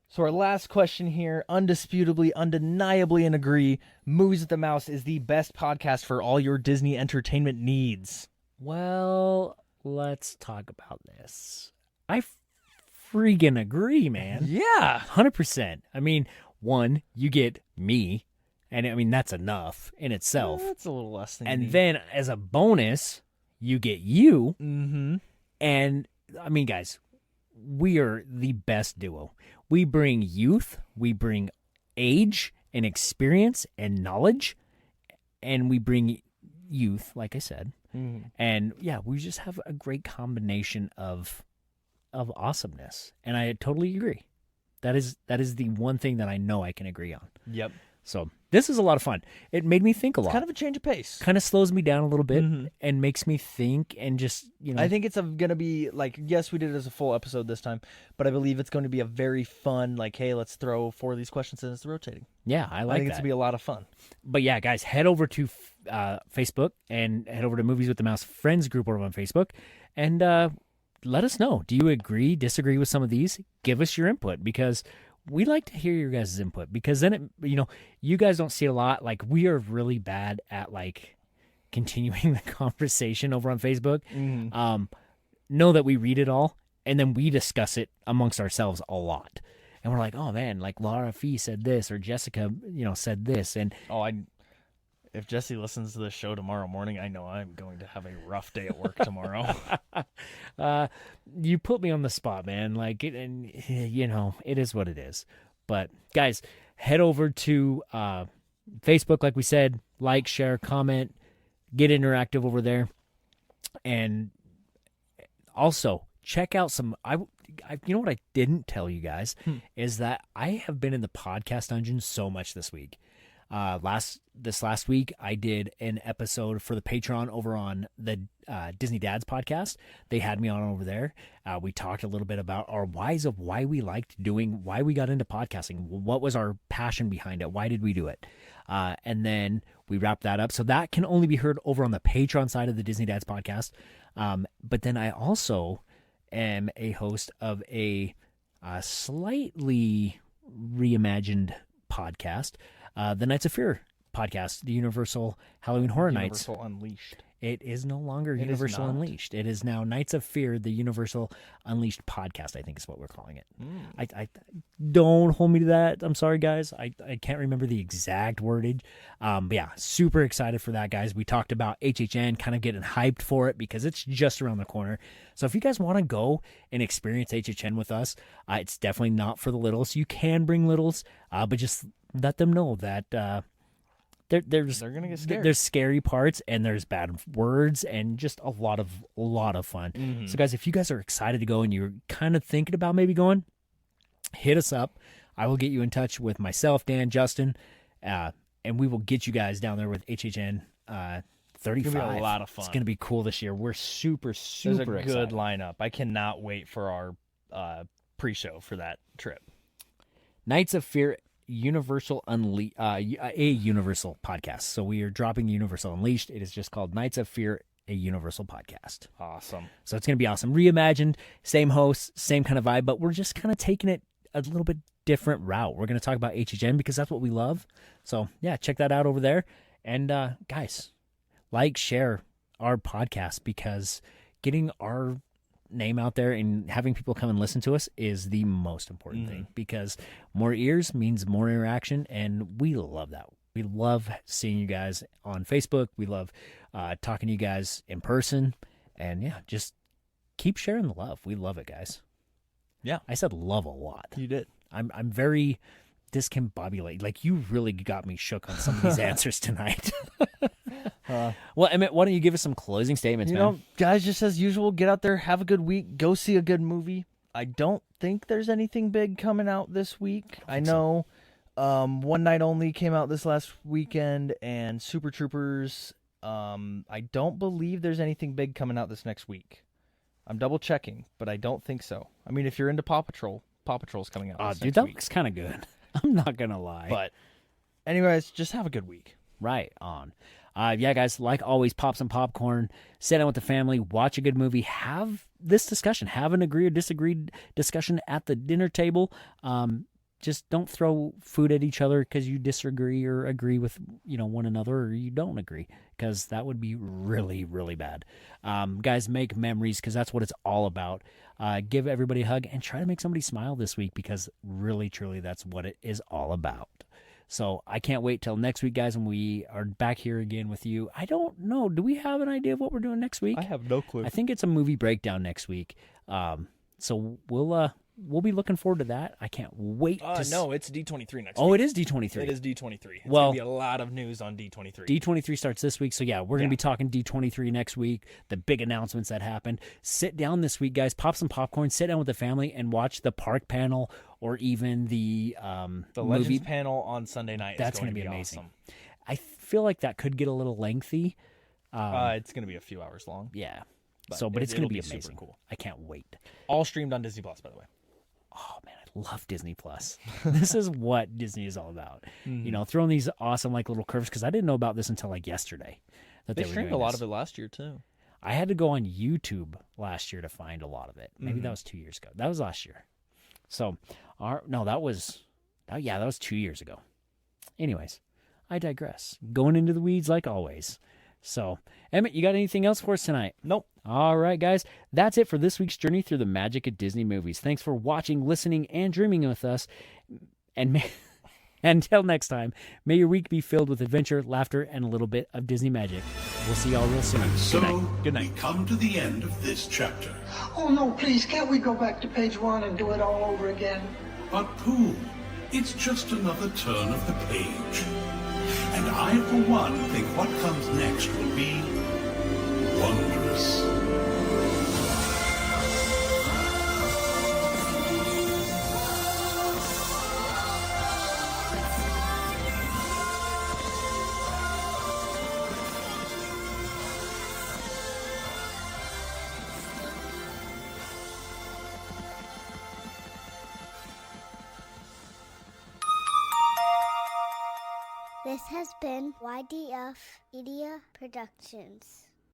So our last question here, undisputably, undeniably, and agree, Movies with the Mouse is the best podcast for all your Disney entertainment needs. Well, let's talk about this. I freaking agree, man. Yeah. 100%. I mean, one, you get me, and I mean, that's enough in itself. That's a little less than And me. then as a bonus, you get you. Mm-hmm. And I mean, guys, we are the best duo. We bring youth, we bring age and experience and knowledge, and we bring youth, like I said. Mm-hmm. And yeah, we just have a great combination of awesomeness. And I totally agree. That is the one thing that I know I can agree on. Yep. So this is a lot of fun. It made me think a lot. Kind of a change of pace. Kind of slows me down a little bit and makes me think and just, I think it's going to be like, yes, we did it as a full episode this time, but I believe it's going to be a very fun, like, hey, let's throw 4 of these questions and it's rotating. Yeah, I think that. it's going to be a lot of fun. But yeah, guys, head over to Facebook and head over to Movies with the Mouse Friends group over on Facebook and let us know. Do you agree, disagree with some of these? Give us your input because we like to hear your guys' input because then, you guys don't see a lot. Like, we are really bad at, like, continuing the conversation over on Facebook. Know that we read it all, and then we discuss it amongst ourselves a lot. And we're like, oh, man, like, Laura Fee said this, or Jessica, said this. And if Jesse listens to this show tomorrow morning, I know I'm going to have a rough day at work tomorrow. You put me on the spot, man. Like, it is what it is. But guys, head over to Facebook, like we said, like, share, comment, get interactive over there, and also check out some. You know what I didn't tell you guys is that I have been in the podcast dungeon so much this week. This last week, I did an episode for the Patreon over on the Disney Dads podcast. They had me on over there. We talked a little bit about our whys of why we liked doing, why we got into podcasting. What was our passion behind it? Why did we do it? And then we wrapped that up. So that can only be heard over on the Patreon side of the Disney Dads podcast. But then I also am a host of a slightly reimagined podcast, the Nights of Fear podcast, the Universal Halloween Horror Nights. Universal Unleashed. It is no longer Universal Unleashed. It is now Nights of Fear, the Universal Unleashed podcast, I think is what we're calling it. I don't hold me to that. I'm sorry, guys. I can't remember the exact wordage. But yeah, super excited for that, guys. We talked about HHN, kind of getting hyped for it because it's just around the corner. So if you guys want to go and experience HHN with us, it's definitely not for the littles. You can bring littles, but just let them know that they're gonna get scared. There's scary parts and there's bad words and just a lot of fun. So guys, if you guys are excited to go and you're kind of thinking about maybe going, hit us up. I will get you in touch with myself, Dan, Justin, and we will get you guys down there with HHN 35. It's gonna be a lot of fun. It's gonna be cool this year. We're super There's a excited. good lineup. I cannot wait for our pre-show for that trip. Nights of Fear, Universal a Universal podcast. So we are dropping Universal Unleashed. It is just called Nights of Fear, a Universal podcast. Awesome. So it's going to be awesome. Reimagined, same hosts, same kind of vibe, but we're just kind of taking it a little bit different route. We're going to talk about HHN because that's what we love. So yeah, check that out over there. And guys, like, share our podcast because getting our name out there and having people come and listen to us is the most important thing because more ears means more interaction, and we love that. We love seeing you guys on Facebook. We love talking to you guys in person, and yeah, just keep sharing the love. We love it, guys. Yeah, I said love a lot. You did. I'm very discombobulated. Like, you really got me shook on some of these answers tonight. Well, Emmett, why don't you give us some closing statements, man? Guys, just as usual, get out there, have a good week, go see a good movie. I don't think there's anything big coming out this week. I know One Night Only came out this last weekend, and Super Troopers. I don't believe there's anything big coming out this next week. I'm double checking, but I don't think so. I mean, if you're into Paw Patrol's coming out this dude, next that week. looks kind of good. I'm not going to lie. But anyways, just have a good week. Right on. Yeah, guys, like always, pop some popcorn, sit down with the family, watch a good movie, have this discussion, have an agree or disagree discussion at the dinner table. Just don't throw food at each other because you disagree or agree with one another, or you don't agree, because that would be really, really bad. Guys, make memories because that's what it's all about. Give everybody a hug and try to make somebody smile this week because really, truly, that's what it is all about. So I can't wait till next week, guys, when we are back here again with you. I don't know. Do we have an idea of what we're doing next week? I have no clue. I think it's a movie breakdown next week. So we'll we'll be looking forward to that. I can't wait to No, it's D23 next Oh, week. it is D23. It is D23. It's Well, going to be a lot of news on D23. D23 starts this week, so yeah, we're going to be talking D23 next week, the big announcements that happened. Sit down this week, guys, pop some popcorn, sit down with the family, and watch the park panel or even the movie Legends panel on Sunday night. That's going to be amazing. Awesome. I feel like that could get a little lengthy. It's going to be a few hours long. Yeah. But But it's going to be super amazing. cool. I can't wait. All streamed on Disney Plus, by the way. Oh man, I love Disney Plus. This is what Disney is all about. You know, throwing these awesome like little curves, because I didn't know about this until like yesterday. That They were streamed doing a lot this. of it last year, too. I had to go on YouTube last year to find a lot of it. Maybe that was 2 years ago. That was last year. So, that was 2 years ago. Anyways, I digress. Going into the weeds like always. So, Emmett, you got anything else for us tonight? Nope. All right, guys. That's it for this week's journey through the magic of Disney movies. Thanks for watching, listening, and dreaming with us. And until next time, may your week be filled with adventure, laughter, and a little bit of Disney magic. We'll see y'all real soon. So, Good night. Good night. we come to the end of this chapter. Oh, no, please, can't we go back to page 1 and do it all over again? But Pooh, it's just another turn of the page. And I, for one, think what comes next will be wondrous. This has been YDF Media Productions.